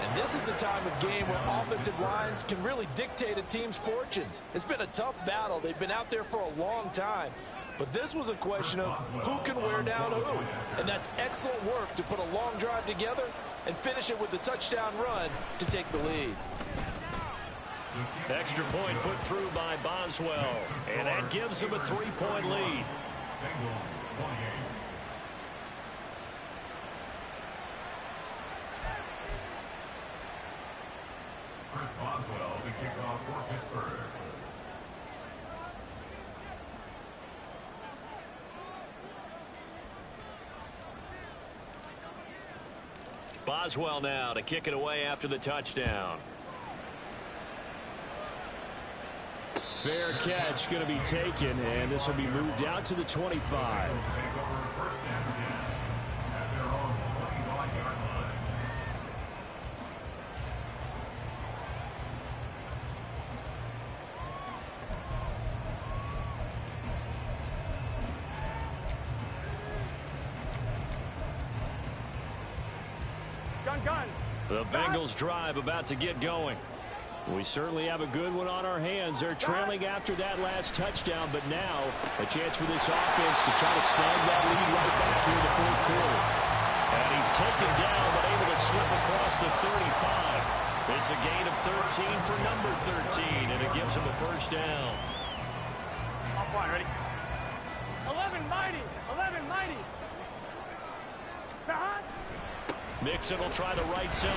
G: And this is a time of game where offensive lines can really dictate a team's fortunes. It's been a tough battle. They've been out there for a long time. But this was a question of who can wear down who. And that's excellent work to put a long drive together and finish it with a touchdown run to take the lead.
A: Extra point put through by Boswell. And that gives him a 3-point lead.
C: Bengals 28. Chris Boswell to kick off for Pittsburgh.
A: Boswell now to kick it away after the touchdown. Fair catch going to be taken, and this will be moved out to the 25.
C: Take over 1st and 10 at their own 25-yard line.
D: Gun.
A: The Bengals drive about to get going. We certainly have a good one on our hands. They're trailing after that last touchdown, but now a chance for this offense to try to snag that lead right back here in the 4th quarter. And he's taken down, but able to slip across the 35. It's a gain of 13 for number 13, and it gives him a first down.
D: Off line, ready? 11 mighty.
A: Mixon will try the right side.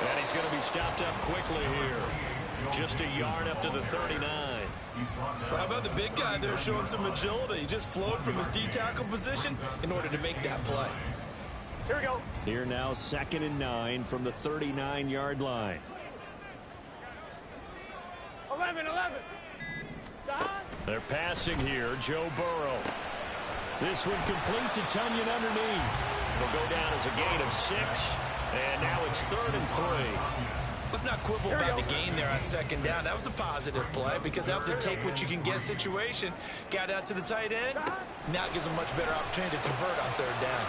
A: And he's going to be stopped up quickly here. Just a yard up to the 39.
B: Well, how about the big guy there showing some agility? He just flowed from his D-tackle position in order to make that play.
D: Here we go.
A: Here now 2nd and 9 from the 39-yard line.
D: 11.
A: They're passing here. Joe Burrow. This one complete to Tunyon underneath. It'll go down as a gain of 6. And now it's 3rd and 3.
B: Let's not quibble about the gain there on second down. That was a positive play because that was a take-what-you-can-get situation. Got out to the tight end. Now it gives them a much better opportunity to convert on third down.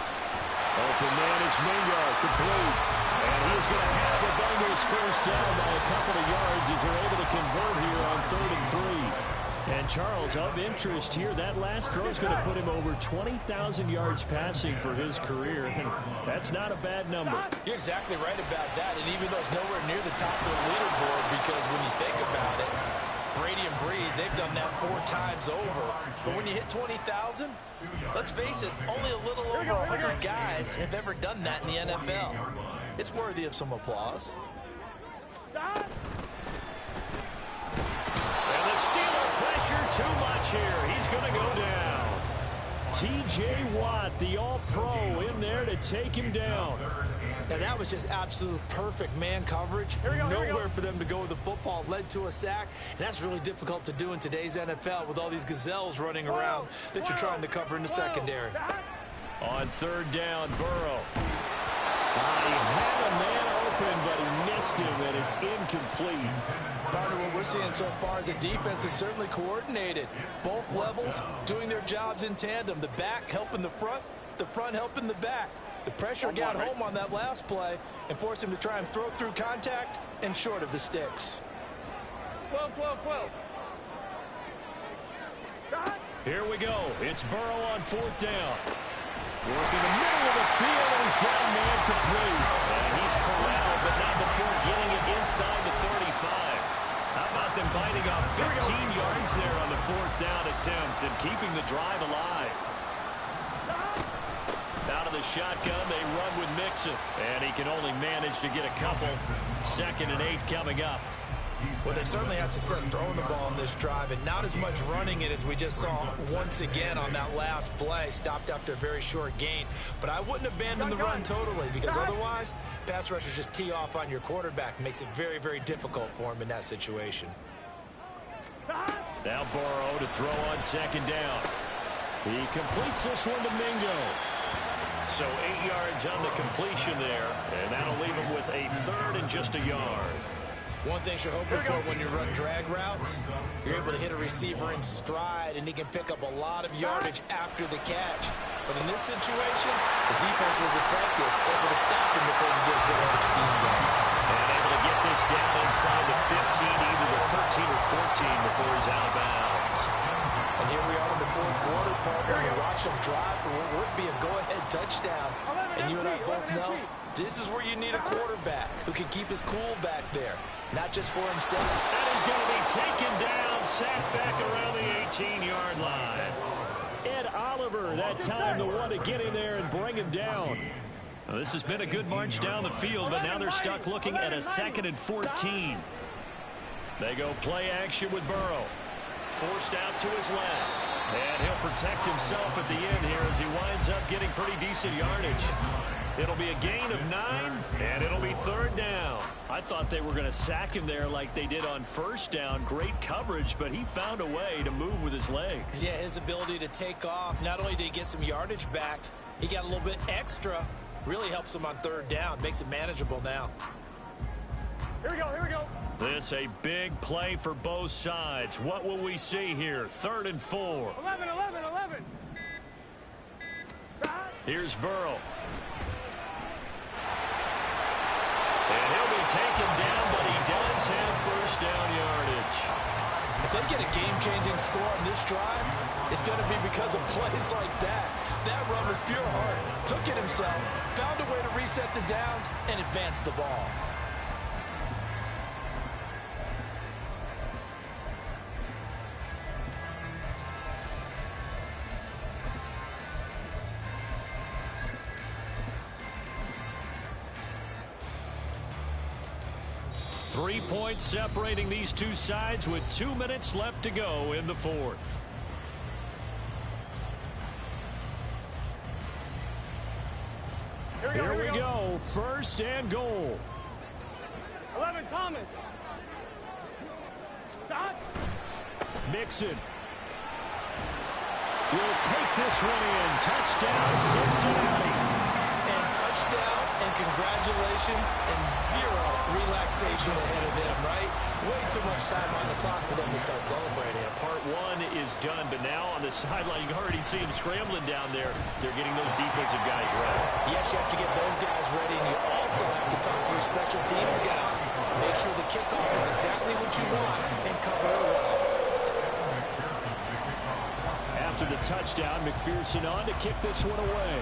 A: Open man is Mingo, complete. And he is going to have the Bengals first down by a couple of yards as they're able to convert here on 3rd and 3. And Charles, of interest here, that last throw is going to put him over 20,000 yards passing for his career. And that's not a bad number.
B: You're exactly right about that. And even though it's nowhere near the top of the leaderboard, because when you think about it, Brady and Breeze, they've done that 4 times over. But when you hit 20,000, let's face it, only a little over 100 guys have ever done that in the NFL. It's worthy of some applause.
A: And the Steeler pressure too much here. He's going to go down. T.J. Watt, the all-pro, in there to take him down.
B: Now that was just absolute perfect man coverage. Nowhere for them to go with the football. Led to a sack. And that's really difficult to do in today's NFL with all these gazelles running around that you're trying to cover in the secondary.
A: On 3rd down, Burrow. He had a man open, but he missed him, and it's incomplete.
B: Partner, what we're seeing so far is a defense is certainly coordinated. Both levels doing their jobs in tandem. The back helping the front helping the back. The pressure got home on that last play and forced him to try and throw through contact and short of the sticks.
D: 12.
A: Here we go. It's Burrow on 4th down. Working the middle of the field, and he's got a man complete. And he's corralled, but not before getting it inside the 35. How about them biting off 15 yards there on the 4th down attempt and keeping the drive alive? Out of the shotgun, they run with Mixon. And he can only manage to get a couple. 2nd and 8 coming up.
B: Well, they certainly had success throwing the ball on this drive, and not as much running it as we just saw once again on that last play. Stopped after a very short gain. But I wouldn't abandon the run totally, because otherwise, pass rushers just tee off on your quarterback. Makes it very, very difficult for him in that situation.
A: Now Burrow to throw on 2nd down. He completes this one to Mingo. So 8 yards on the completion there, and that'll leave him with a 3rd and just a yard.
B: One thing you're hoping for when you run drag routes, you're able to hit a receiver in stride, and he can pick up a lot of yardage after the catch. But in this situation, the defense was effective, able to stop him before he get a good head of steam going.
A: And able to get this down inside the 15, either the 13 or 14 before he's out of bounds.
B: And here we are in the 4th quarter, partner. We watch them drive for what would be a go-ahead touchdown. And you and I both know this is where you need a quarterback who can keep his cool back there, not just for himself.
A: And he's going to be taken down, sacked back around the 18-yard line. Ed Oliver, that time the one to get in there and bring him down. Now, this has been a good march down the field, but now they're stuck looking at a 2nd and 14. They go play action with Burrow. Forced out to his left. And he'll protect himself at the end here as he winds up getting pretty decent yardage. It'll be a gain of 9, and it'll be 3rd down. I thought they were going to sack him there like they did on 1st down. Great coverage, but he found a way to move with his legs.
B: Yeah, his ability to take off, not only did he get some yardage back, he got a little bit extra. Really helps him on 3rd down, makes it manageable now.
D: Here we go.
A: This a big play for both sides. What will we see here? 3rd and 4.
D: 11.
A: Here's Burrow. And he'll be taken down, but he does have 1st down yardage.
B: If they get a game-changing score on this drive, it's going to be because of plays like that. That run was pure heart. Took it himself, found a way to reset the downs, and advance the ball.
A: Three points separating these two sides with 2 minutes left to go in the 4th. Here we go. 1st and goal.
D: 11, Thomas. Dot.
A: Mixon will take this one in. Touchdown, Cincinnati.
B: And touchdown
G: And congratulations and zero relaxation ahead of them, right? Way too much time on the clock for them to start celebrating.
A: Part one is done, but now on the sideline, you can already see them scrambling down there. They're getting those defensive guys ready.
G: Yes, you have to get those guys ready, and you also have to talk to your special teams guys. Make sure the kickoff is exactly what you want and cover it well.
A: After the touchdown, McPherson on to kick this one away.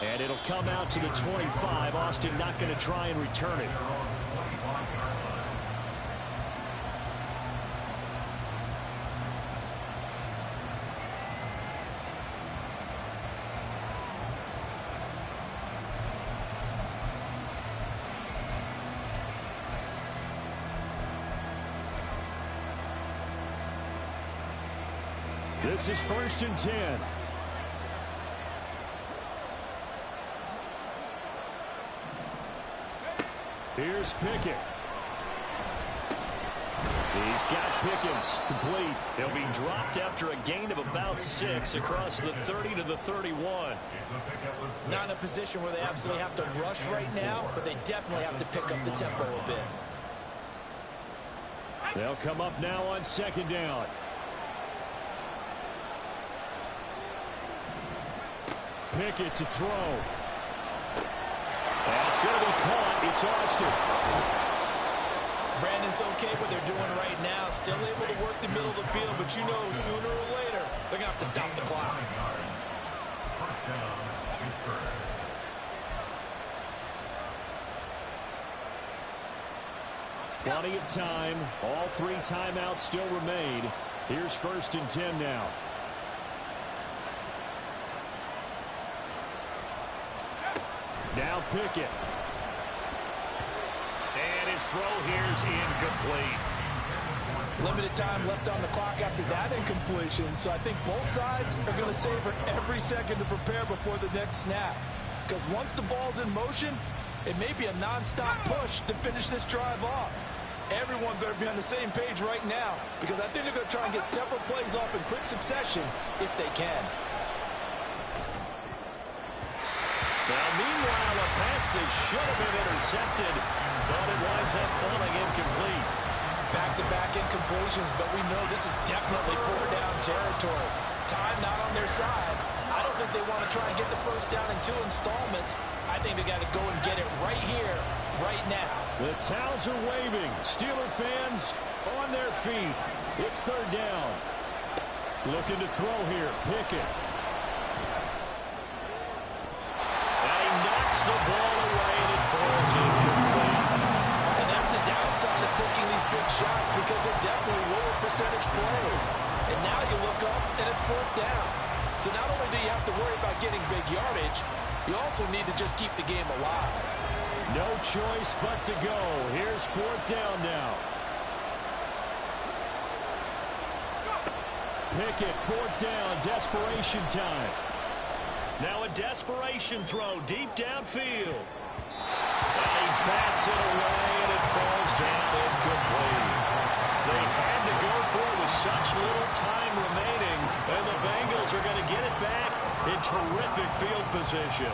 A: And it'll come out to the 25. Austin not going to try and return it. This is 1st and 10. Here's Pickett. He's got Pickens complete. They'll be dropped after a gain of about 6 across the 30 to the 31.
G: Not in a position where they absolutely have to rush right now, but they definitely have to pick up the tempo a bit.
A: They'll come up now on 2nd down. Pickett to throw. That's going to be caught. It's Austin.
G: Brandon's okay what they're doing right now. Still able to work the middle of the field, but you know sooner or later they're going to have to stop the clock.
A: Plenty of time. All 3 timeouts still remain. Here's 1st and 10 now. Now Pickett. And his throw here's incomplete.
G: Limited time left on the clock after that incompletion, so I think both sides are going to savor every second to prepare before the next snap. Because once the ball's in motion, it may be a non-stop push to finish this drive off. Everyone better be on the same page right now, because I think they're going to try and get several plays off in quick succession if they can.
A: Now, meanwhile, a pass that should have been intercepted, but it winds up falling incomplete.
G: Back-to-back incompletions, but we know this is definitely 4-down territory. Time not on their side. I don't think they want to try and get the first down in 2 installments. I think they got to go and get it right here, right now.
A: The towels are waving. Steeler fans on their feet. It's 3rd down. Looking to throw here. Pickett. And he knocks the ball away, and it falls incomplete.
G: And that's the downside of taking these big shots, because they're definitely lower percentage plays. And now you look up, and it's 4th down. So not only do you have to worry about getting big yardage, you also need to just keep the game alive.
A: No choice but to go. Here's 4th down now. Pickett, 4th down, desperation time. Now a desperation throw deep downfield. And he bats it away, and it falls down incomplete. They had to go for it with such little time remaining, and the Bengals are going to get it back in terrific field position.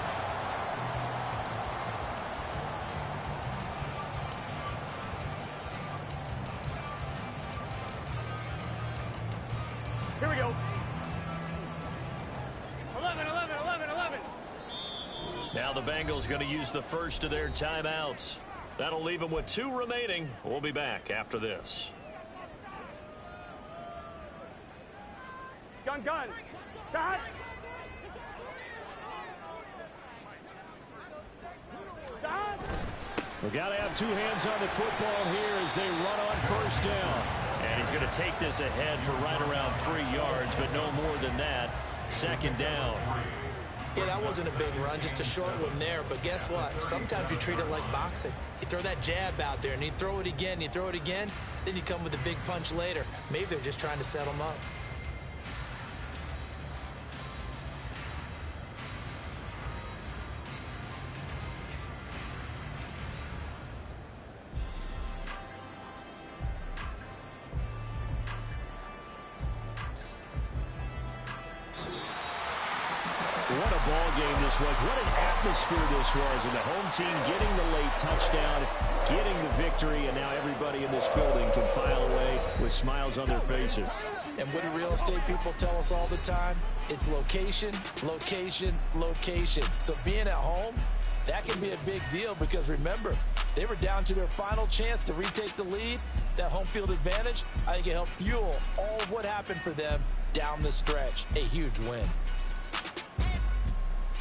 D: Here we go. 11, 11, 11, 11.
A: Now the Bengals going to use the first of their timeouts. That'll leave them with 2 remaining. We'll be back after this.
D: Gun, gun. Dot. Dot.
A: We've got to have 2 hands on the football here as they run on 1st down. And he's going to take this ahead for right around 3 yards, but no more than that. 2nd down.
G: Yeah, that wasn't a big run, just a short one there. But guess what? Sometimes you treat it like boxing. You throw that jab out there, and you throw it again, you throw it again, then you come with a big punch later. Maybe they're just trying to set them up.
A: what a ball game this was. What an atmosphere this was. And the home team getting the late touchdown, getting the victory, and now everybody in this building can file away with smiles on their faces.
G: And what do real estate people tell us all the time? It's location, location, location. So being at home, that can be a big deal because remember, they were down to their final chance to retake the lead. That home field advantage, I think it helped fuel all of what happened for them down the stretch. A huge win.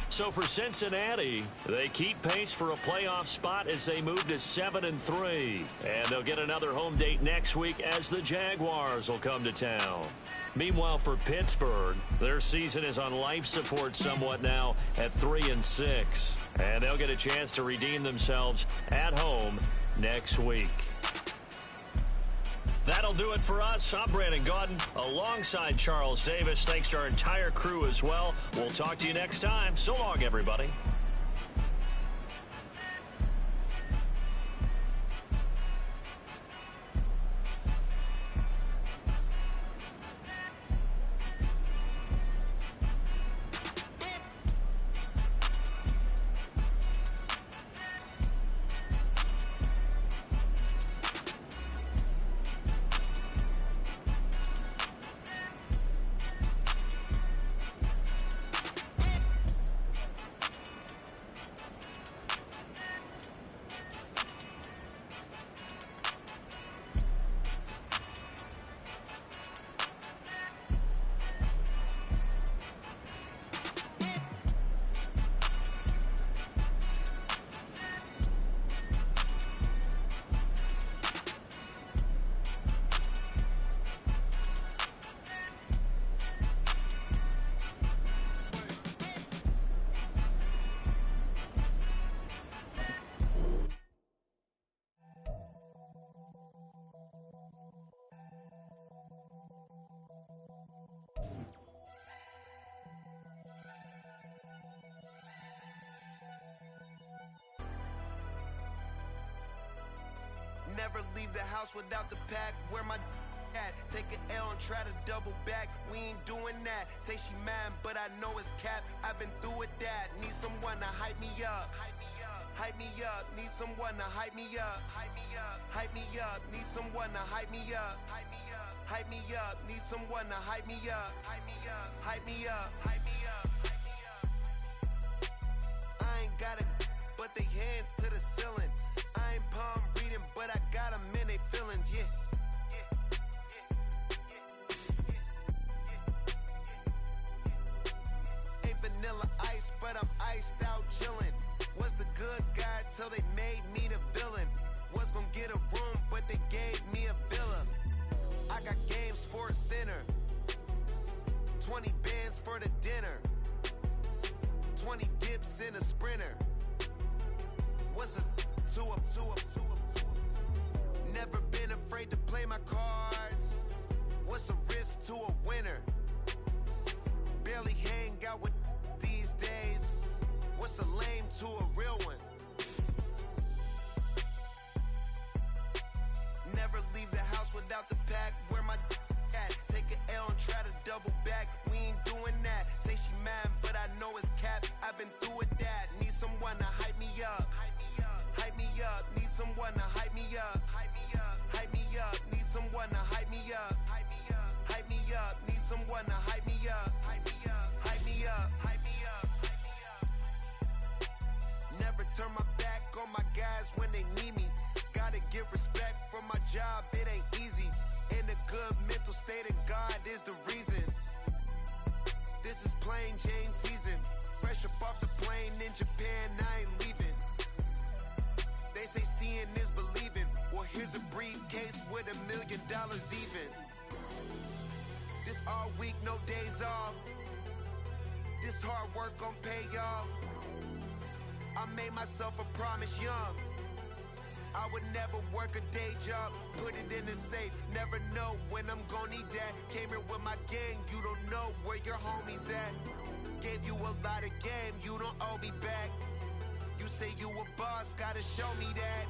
A: So for Cincinnati, they keep pace for a playoff spot as they move to 7-3. And they'll get another home date next week as the Jaguars will come to town. Meanwhile, for Pittsburgh, their season is on life support somewhat now at 3-6. And they'll get a chance to redeem themselves at home next week. That'll do it for us. I'm Brandon Gaudin alongside Charles Davis. Thanks to our entire crew as well. We'll talk to you next time. So long, everybody.
H: Never leave the house without the pack. Where my at? Take an L and try to double back. We ain't doing that. Say she mad, but I know it's cap. I've been through with that. Need someone to hype me up. Hype me up. Need someone to hype me up. Hype me up. Hype me up. Need someone to hype me up. Hype me up. Hype me up. Need someone to hype me up. Hype me up. Hype me up. Hype me up. Hype me up. I ain't got it, but they hands to the ceiling. I ain't palm reading, but I got them in they feelings, yeah. Ain't vanilla ice, but I'm iced out chillin'. Was the good guy till they made me the villain. Was gonna get a room, but they gave me a villa. I got Game Sports Center. 20 bands for the dinner. 20 dips in a sprinter. What's a 2 up, 2 up, 2 up, 2 up? Never been afraid to play my cards. What's a risk to a winner? Barely hang out with these days. What's a lame to a real one? Never leave the house without the pack. Where my at? Take an L and try to double back. We ain't doing that. Say she mad, but I know it's cap. I've been through with that. Need someone to hype me up. Hype me up. Need someone to hype me up. Hype me up. Hype me up. Need someone to hype me up. Hype me up. Hype me up. Need someone to hype me up. Hype me up. Hype me up. Hype me up. Hype me up. Never turn my back on my guys when they need me. Gotta give respect for my job. It ain't easy. In a good mental state, and God is the reason. This is plain Jane season. Fresh up off the plane in Japan, I ain't leaving. They say seeing is believing. Well, here's a briefcase with $1 million even. This all week, no days off. This hard work gon' pay off. I made myself a promise young. I would never work a day job, put it in the safe. Never know when I'm gon' need that. Came here with my gang, you don't know where your homies at. Gave you a lot of game, you don't owe me back. You say you a boss, gotta show me that.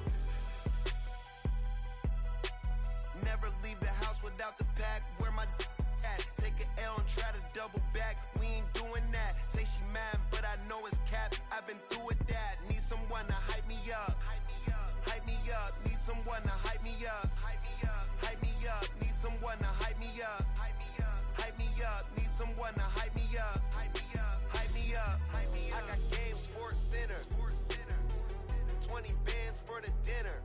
H: Never leave the house without the pack. Where my Take an L and try to double back. We ain't doing that. Say she mad, but I know it's cap. I've been through with that. Need someone to hype me up. Hype me up. Need someone to hype me up. Hype me up. Need someone to hype me up. Hype me up. Need someone to hype me up. Hype me up. I got game sports center. 20 bands for the dinner.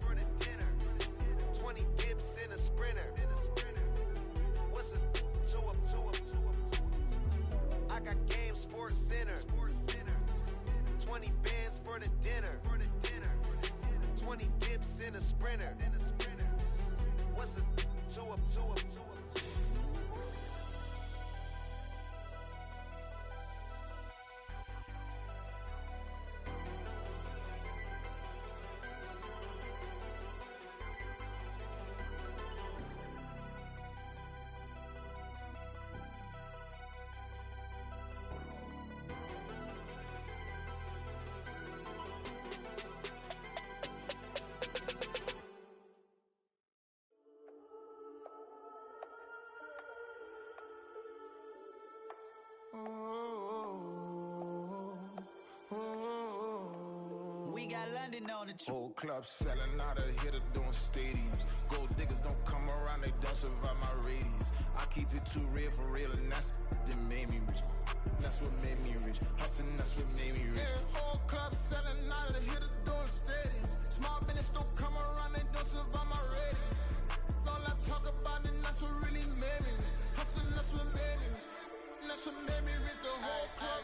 H: 20 dips in a sprinter. What's a 2 up? I got game sports center. 20 bands for the dinner. 20 dips in a sprinter. What's a 2 up?
I: We got London on the trip.
J: Whole club selling out of hitter doing stadiums. Gold diggers don't come around, they don't survive my radius. I keep it too real for real, and that's that made me rich. That's what made me rich. Hustling, that's what made me rich. Yeah, whole club selling out of hitters doing stadiums. Small business don't come around, they don't survive my radius. All I talk about, and that's what really made me rich. Hustling, that's what made me rich. That's what made me rich. The whole club.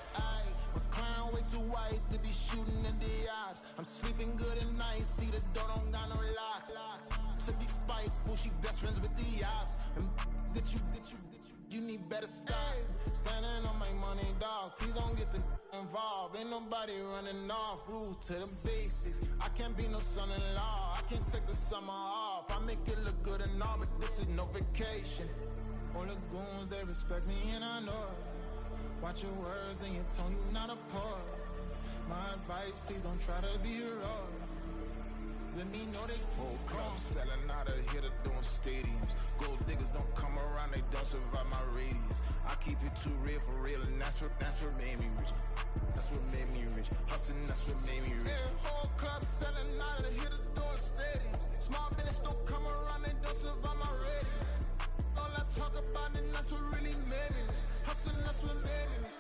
J: My clown way too white to be shooting in the eyes. I'm sleeping good at night, see the door don't got no locks. To be spiteful, she best friends with the ops. And that you need better stocks. Standing on my money, dog. Please don't get involved. Ain't nobody running off. Rules to the basics. I can't be no son-in-law. I can't take the summer off. I make it look good and all, but this is no vacation. All the goons, they respect me and I know it. Watch your words and your tone, you not a part. My advice, please don't try to be heroic. Let me know they whole club selling out of hitter doing stadiums. Gold diggers don't come around, they don't survive my radius. I keep it too real for real, and that's what made me rich. That's what made me rich. Hustling, that's what made me rich. Yeah, whole club selling out of hitters doing stadiums. Small business don't come around, they don't survive my radius. All I talk about, and that's what really made me rich. Hustling, that's what made me rich.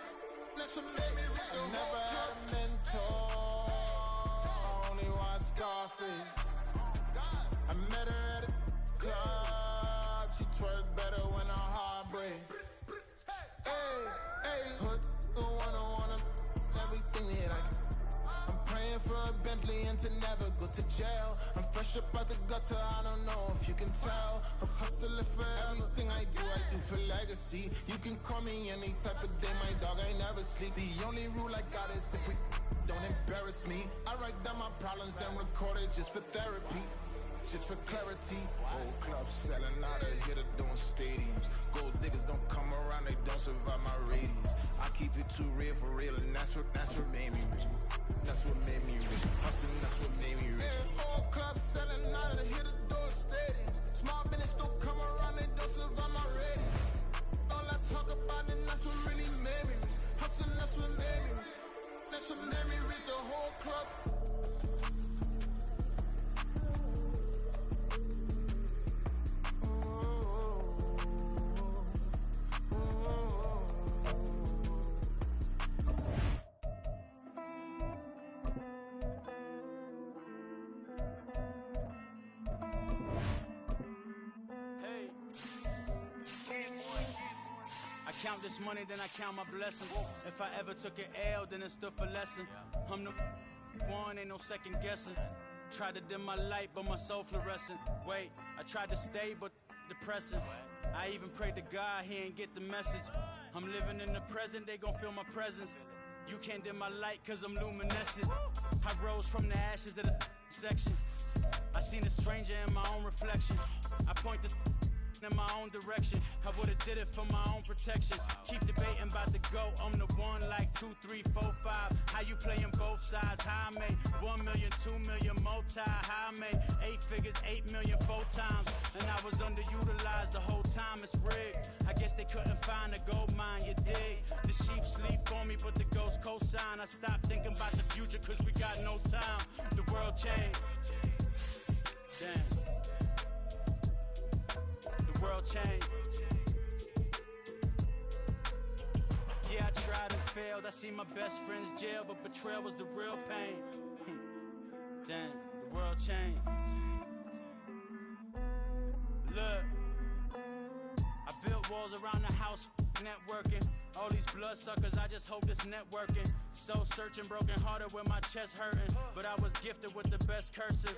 J: That's what made me rich. I never had a mentor. I only watch Scarface. I met her at a club. She twerk better when her heart breaks. Hey, hood, wanna everything that I'm praying for a Bentley and to never go to jail. I'm fresh up out the gutter, I don't know if you can tell. I'm hustling for everything I do for legacy. You can call me any type of day, my dog, I never sleep. The only rule I got is if we don't embarrass me. I write down my problems, then record it just for therapy. Just for clarity. Whole club selling out of hitter doing stadiums. Gold diggers don't come around, they don't survive my radius. I keep it too real for real, and that's what made me rich. That's what made me rich. Hustling, that's what made me rich. Yeah, whole club selling out of hitters doing stadiums. Small business don't come around, they don't survive my radius. All I talk about, and that's what really made me rich. Hustling, that's what made me rich. That's what made me rich. The whole club.
I: Count this money, then I count my blessings. If I ever took an L, then it stood for lesson. I'm the one, ain't no second guessing. Tried to dim my light, but my soul fluorescent. Wait, I tried to stay, but depressing. I even prayed to God, he ain't get the message. I'm living in the present, they gon' feel my presence. You can't dim my light, cause I'm luminescent. I rose from the ashes of the section. I seen a stranger in my own reflection. I point the in my own direction. I would've did it for my own protection. Keep debating about the GOAT. I'm the one like 2, 3, 4, 5. How you playing both sides? How I made 1 million, 2 million multi. How I made 8 figures, 8 million 4 times. And I was underutilized the whole time is rigged. I guess they couldn't find a gold mine, you dig? The sheep sleep on me, but the ghost co-sign. I stopped thinking about the future, cause we got no time. The world changed. Damn. The world changed. Yeah, I tried and failed. I see my best friends jail, but betrayal was the real pain. Damn, the world changed. Look, I built walls around the house, networking. All these bloodsuckers, I just hope this networking. Soul searching, broken hearted with my chest hurting. But I was gifted with the best curses.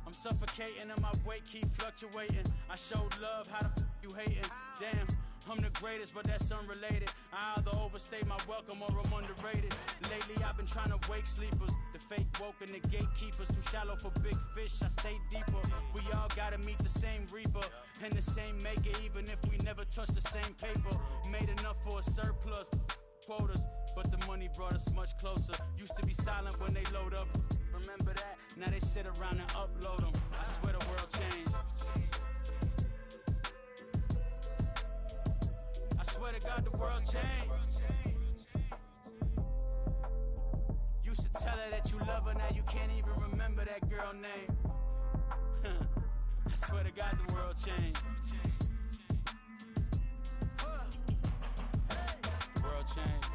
I: I'm suffocating and my weight keep fluctuating. I showed love, how the you hating? Damn, I'm the greatest, but that's unrelated. I either overstay my welcome or I'm underrated. Lately I've been trying to wake sleepers. The fake woke and the gatekeepers. Too shallow for big fish, I stay deeper. We all gotta meet the same reaper and the same maker, even if we never touch the same paper. Made enough for a surplus quotas, but the money brought us much closer. Used to be silent when they load up. Remember that? Now they sit around and upload them. I swear the world changed. I swear to God the world changed. Used to tell her that you love her, now you can't even remember that girl name. I swear to God the world changed. The world changed.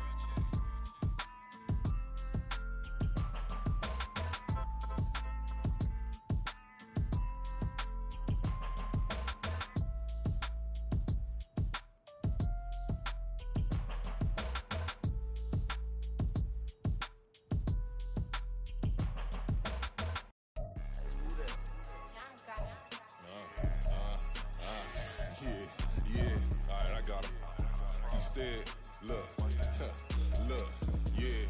J: Look, yeah.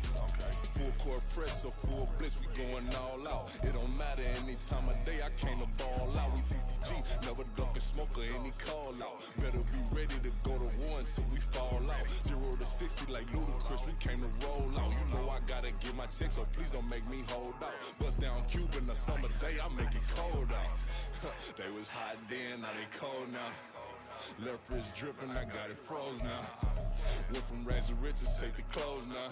J: Full court press or full blitz, we going all out. It don't matter any time of day, I came to ball out. We TCG, never duck a smoker, any call out. Better be ready to go to war until we fall out. 0 to 60 like Ludacris, we came to roll out. You know I gotta get my check, so please don't make me hold out. Bust down Cuban a summer day, I make it cold out. They was hot then, now they cold now. Left wrist dripping, I got it froze now. Went from rags to riches, take the clothes now.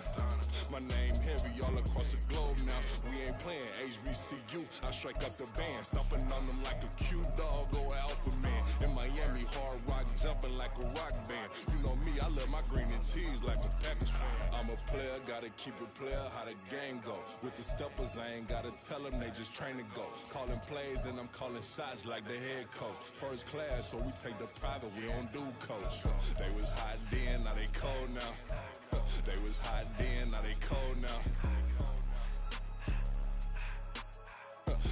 J: My name heavy all across the globe now. We ain't playing HBCU, I strike up the band. Stomping on them like a cute dog or alpha man. In Miami, hard rock jumping like a rock band. You know me, I love my green and cheese like a Packers fan. I'm a player, gotta keep it player, how the game go. With the steppers, I ain't gotta tell them, they just train to go. Calling plays and I'm calling shots like the head coach. First class, so we take the private, we don't do coach. They was hot then, now they cold now. They was hot then, now they cold now.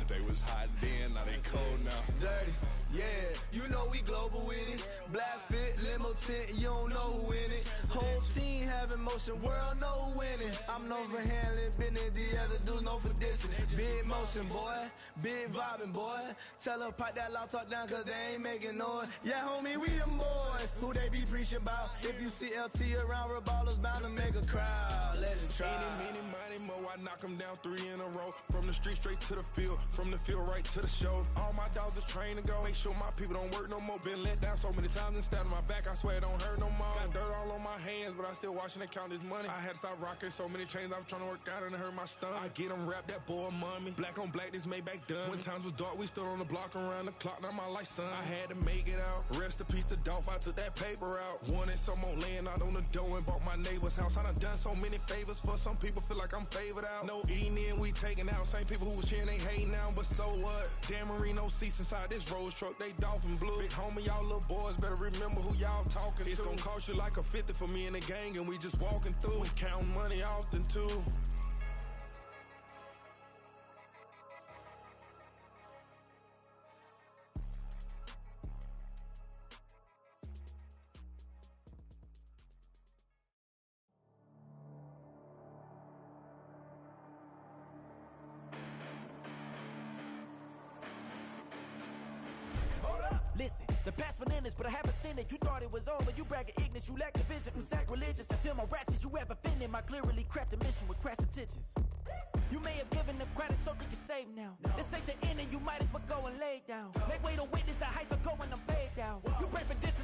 J: They was hot then, now they cold now.
K: Dirty, yeah, you know we global with it. Black fit, limo tint, you don't know who in it. Whole team having motion, world know who winning. I'm known for handling business, the other dudes known for dissing. Big motion, boy, big vibing, boy. Tell them pipe that loud talk down, cause they ain't making noise. Yeah, homie, we them boys, who they be preaching about. If you see LT around, Reballo's bound to make a crowd. Let it try.
J: Many, mo, I knock them down 3 in a row. From the street straight to the field, from the field right to the show. All my dogs are trained to go. Make sure my people don't work no more. Been let down so many times and stabbed my back, I swear it don't hurt no more. Got dirt all on my hands, but I still watching and count this money. I had to stop rocking so many chains, I was trying to work out and it hurt my stomach. I get them wrapped, that boy mommy. Black on black, this Maybach done. When times was dark, we stood on the block around the clock, now my life son. I had to make it out. Rest in peace to Dolph, I took that paper out. Wanted some more laying out on the dough and bought my neighbor's house. I done so many favors for some people, feel like I'm favored out. No eating in, we taking out. Same people who was cheering, they hating now, but so what? Dan Marino seats inside this Rolls truck, they dolphin blue. Big homie, y'all little boys better remember who y'all talking to. It's gonna cost you like a 50 for me and the gang, and we just walking through. We counting money often too.
L: Listen, the past bananas, but I haven't seen it. You thought it was over, you bragging ignorance, you lack the vision. I'm sacrilegious, I feel my ratchets, you have offended my clearly crafted mission with crass intentions. You may have given them credit so they can save now. This ain't the end and you might as well go and lay down. Make way to witness the heights are going, I'm paid down. You pray for this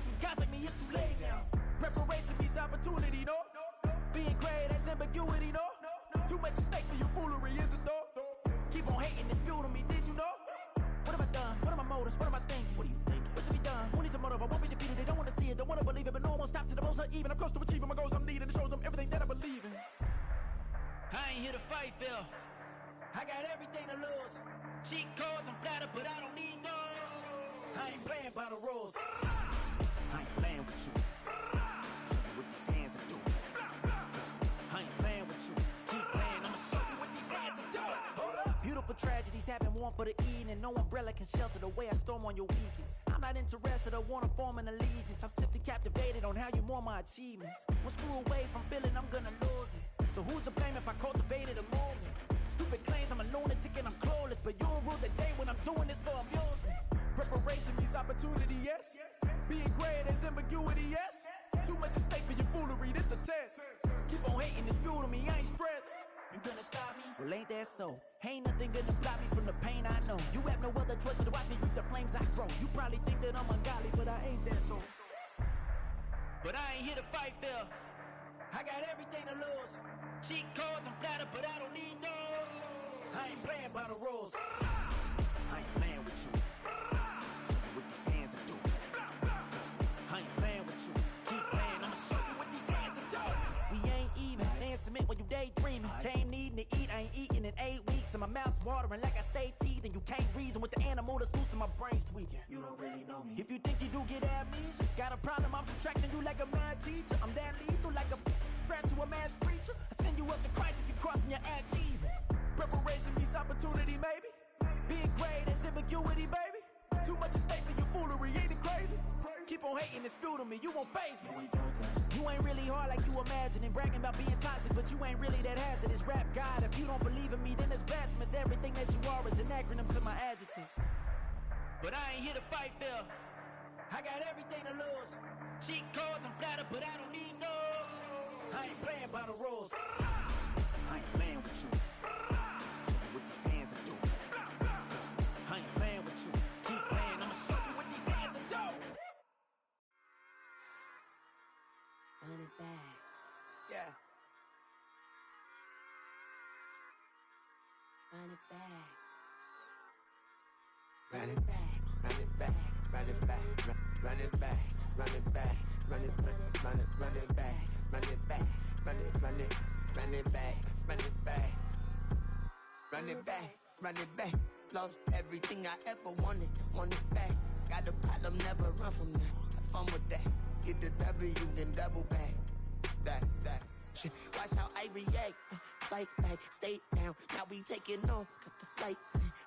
L: are even. I'm close to achieving my goals I'm leading to show them everything that I believe in.
M: I ain't here to fight, Phil.
L: I got everything to lose.
M: Cheat codes, I'm flattered, but I don't need those.
L: I ain't playing by the rules. I ain't playing with you. Show you what these hands are doing. I ain't playing with you. Keep playing, I'ma show you what these hands are doing. Hold up. Beautiful tragedies happen, one for the evening. No umbrella can shelter the way I storm on your weekends. I'm not interested or wanna form an allegiance. I'm simply captivated on how you more my achievements. One screw away from feeling I'm gonna lose it. So who's to blame if I cultivated a movement? Stupid claims I'm a lunatic and I'm clueless, but you'll rule the day when I'm doing this for amusement. Preparation means opportunity, yes. Being great is ambiguity, yes. Too much at stake for your foolery, this a test. Keep on hating, it's fuel to me, I ain't stressed. You gonna stop me? Well, ain't that so? Ain't nothing gonna block me from the pain I know. You have no other choice but to watch me reap the flames I grow. You probably think that I'm ungodly, but I ain't that though.
M: But I ain't here to fight, Phil.
L: I got everything to lose.
M: Cheat codes, I'm flattered, but I don't need those.
L: I ain't playing by the rules. I ain't playing with you. Show you what these hands are doing. I ain't playing with you. Keep playing, I'ma show you what these hands are doing. We ain't even. Laying cement when you daydreaming. Came needing to eat, I ain't eating in 8 weeks. And my mouth's watering like I stay teething. You can't reason with the animal that's loose and my brain's tweaking. You don't really know me. If you think you do get amnesia, got a problem, I'm subtracting you like a mad teacher. I'm that lethal like a threat to a mass preacher. I send you up to Christ if you crossing your act evil. Preparation means opportunity, maybe. Being great is ambiguity, baby. Too much at stake for your foolery, ain't it crazy? Keep on hating, it's fuel to me, you won't faze me. You ain't really hard like you imagining. Bragging about being toxic, but you ain't really that hazardous. Rap God, if you don't believe in me, then it's blasphemous. Everything that you are is an acronym to my adjectives.
M: But I ain't here to fight, Phil.
L: I got everything to lose.
M: Cheat codes, I'm flattered, but I don't need those.
L: I ain't playing by the rules. I ain't playing with you. Show you what these hands are doing. I ain't playing with you. Keep playing, I'ma show you what these hands are doing.
N: Run it back.
L: Yeah.
N: Run it back.
K: Run it back, run it back, run it back, run it back, run it back, run it back, run it back, run it back, run it, run it, run it back, run it back, run it back, run it back. Lost everything I ever wanted, want it back. Got a problem, never run from that. Have fun with that. Get the W, then double back. That. Shit. Watch how I react. Fight back, stay down. Now we taking on. Got the flight.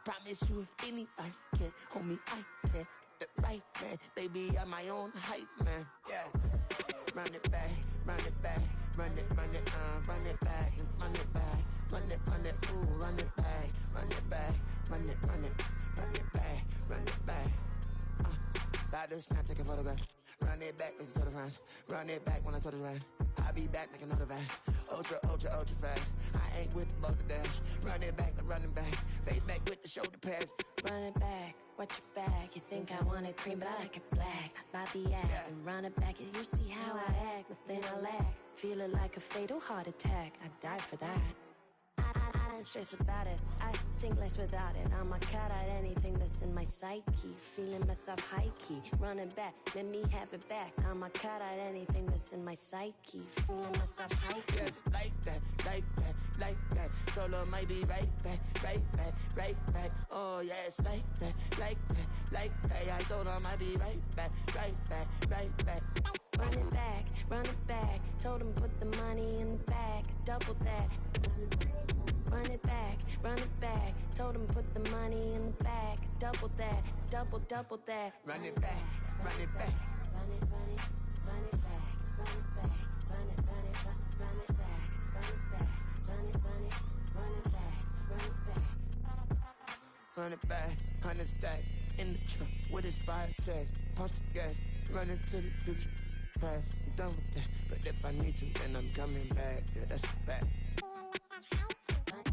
K: Promise you if anybody can, homie, I can. Get the right man. Baby, I'm my own hype man. Yeah. Run it back, run it back, run it, run it back, run it back, run it, ooh, run it back, run it back, run it back, run it back. About to snap, take a photograph. Run it back, make it to the friends. Run it back when I told it right. I'll be back, make another van. Ultra fast. I ain't with the boat to dash. Run it back, I'm running back. Face back with the shoulder pads.
N: Run it back, watch your back. You think I want it cream, but I like it black. Not the act,
K: Yeah.
N: and run it back. You see how I act, nothing I lack. Feeling like a fatal heart attack. I'd die for that. I don't stress about it. I think less without it. I'ma cut out anything that's in my psyche. Feeling myself high key. Running back, let me have it back. I'ma cut out anything that's in my psyche. Feeling myself high key.
K: Yes, like that, like that, like that. Solo might be right back, right back, right back. Oh yes, like that, like that, like that. I told her I might be right back, right back, right back.
N: Run it back, run it back. Told him put the money in the bag. Double that. Run it back, run it back. Told him put the money in the bag. Double that, double that.
K: Run it back, run it back.
N: Run it, run it, run it back. Run it back, run it, run it, run it back. Run it back, run it, run it, run it back. Run it back.
K: Run it back, 100 stack. In the trunk with expired tags. Punch the gas, run into the future. Past, I'm done with that. But if I need to, then I'm coming back. Yeah, that's a fact.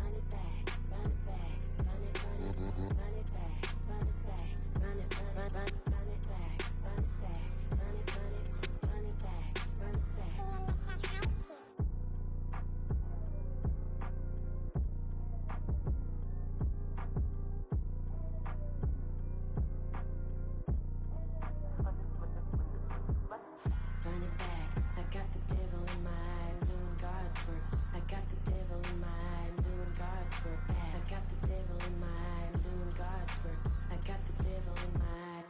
N: Run it back, run it back, run it, run it, run it back, run it back, run it, run it back, run it back, run it, run it, run it back, run it back. Run it back, I got the devil in my eye.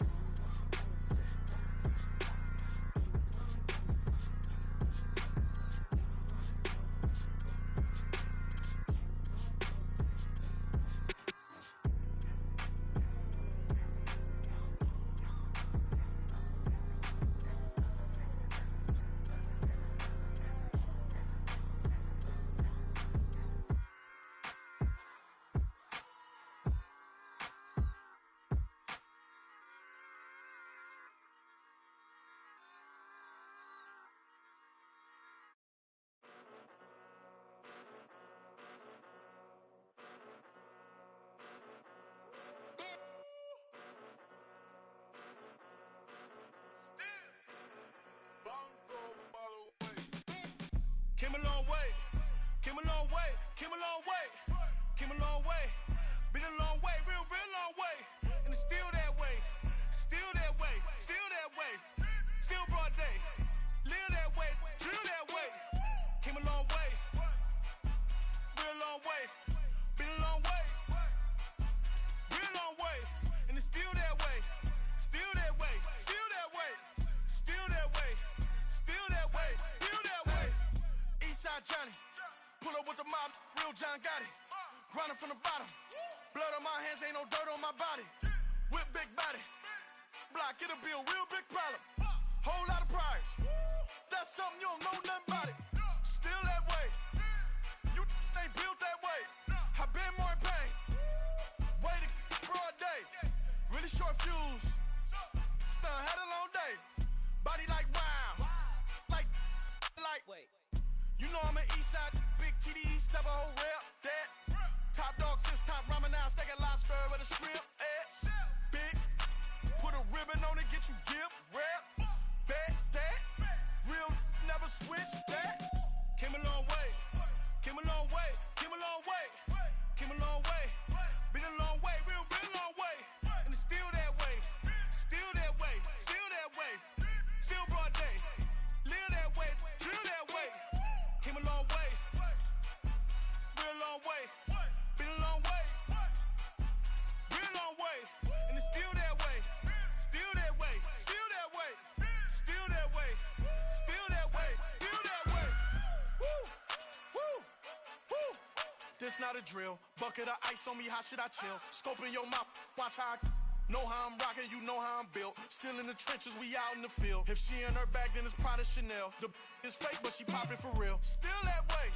K: Came a long way, came a long way, came a long way, came a long way. Been a long way, real long way. And it's still that way, still that way, still that way. Still broad day, live that way, drill that way. Came a long way, real long way. Been a long way, real long way. And it's still that way, still that way, still that way, still that way, still that way, still that way. Eastside Johnny, pull up with the mob, real John Gotti. Grinding from the bottom, blood on my hands, ain't no dirt on my body. Whip big body, block, it'll be a real big problem. Whole lot of priors, that's something you don't know nothing about it. Still that way, you ain't built that way. I been more in pain, way to broad day. Really short fuse, had a long day. Body like wow, like. Wait. You know I'm an east side, big TDE, step a whole rep, that. Top dog since top ramen now, steak a lobster with a shrimp, big, put a ribbon on it, get you gift, rep, bet, that. Real never switch, that. Came a long way, came a long way, came a long way, came a long way. Been a long way, real long way. And it's still that way, still that way, still that way. Still broad day, live that way, drill that way. Came a long way, real long way. Been a long way, real long way. And it's still that way, still that way, still that way, still that way, still that way, still that way. Woo, woo, woo. This not a drill, bucket of ice on me, how should I chill? Scope in your mouth, watch how I know how I'm rocking, you know how I'm built. Still in the trenches, we out in the field. If she in her bag, then it's Prada Chanel. The is fake, but she poppin' for real. Still that way.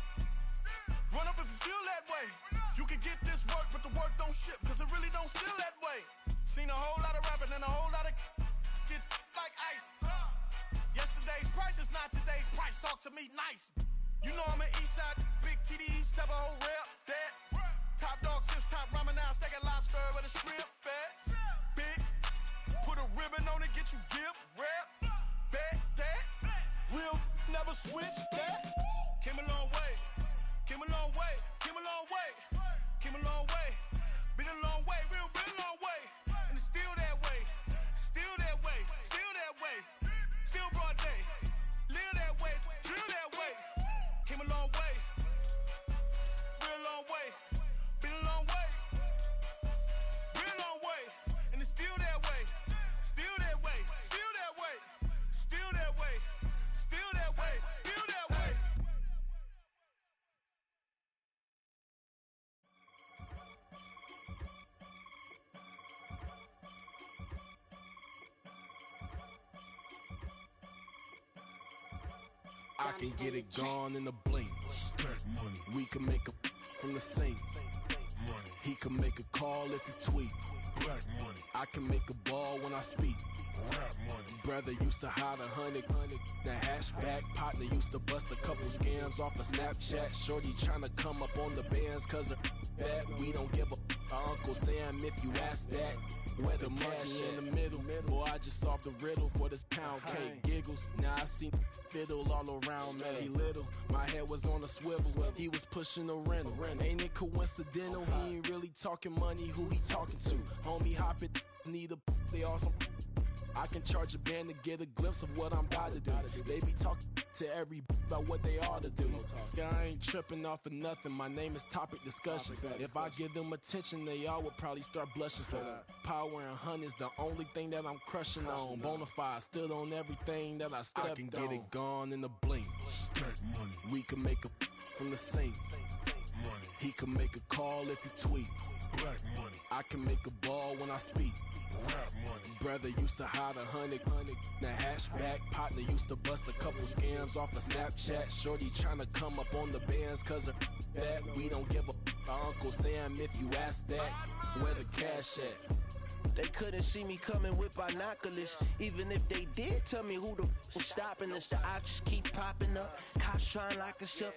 K: Run up if you feel that way. You can get this work, but the work don't ship, cause it really don't feel that way. Seen a whole lot of rapping and a whole lot of get like ice. Yesterday's price is not today's price. Talk to me nice. You know I'm an east side, big TDE, step a whole rep, that. Top dog since top ramen now, steak a lobster with a shrimp, fat. Big, put a ribbon on it, get you gift, rep, bet, that. Real never switch, that. Came a long way, came a long way, came a long way, came a long way. Been a long way, real long way. And it's still that way, still that way, still that way. Still broad day, live that way, drill that way. Came a long way, real long way. Been a long way, real long way. And it's still that way, still that way, still that way, still that way, still that way, still that way.
O: I can get it gone in a blink. Stack money. We can make a from the sink. Money. He can make a call if you tweet. Black money. I can make a ball when I speak. Rap money. Brother used to hide 100. The hatchback partner used to bust a couple scams off of Snapchat. Shorty tryna come up on the bands cause of that. We don't give a Uncle Sam if you ask that. Where the money in the middle. Boy, I just solved the riddle for this pound cake. Giggles, now I see fiddle all around me. He little, my head was on a swivel. He was pushing a rental. Ain't it coincidental? He ain't really talking money, who he talking to? Homie hop it, need a they awesome. I can charge a band to get a glimpse of what I'm about to do. They be talking to every about what they ought to do. I ain't tripping off of nothing. My name is Topic Discussion. If I give them attention, they all would probably start blushing. So power and hunt is the only thing that I'm crushing on. Bonafide stood on everything that I stepped on. I can get it gone in a blink. Stack money. We can make a from the sink. Money. He can make a call if he tweet. Black money. I can make a ball when I speak. Rap money. Brother used to hide 100 the hatchback. Partner used to bust a couple scams off of Snapchat. Shorty tryna come up on the bands cause of that. We don't give a Uncle Sam if you ask that. Where the cash at?
K: They couldn't see me coming with binoculars. Even if they did, tell me who the was stopping us. The options keep popping up. Cops trying to lock us up.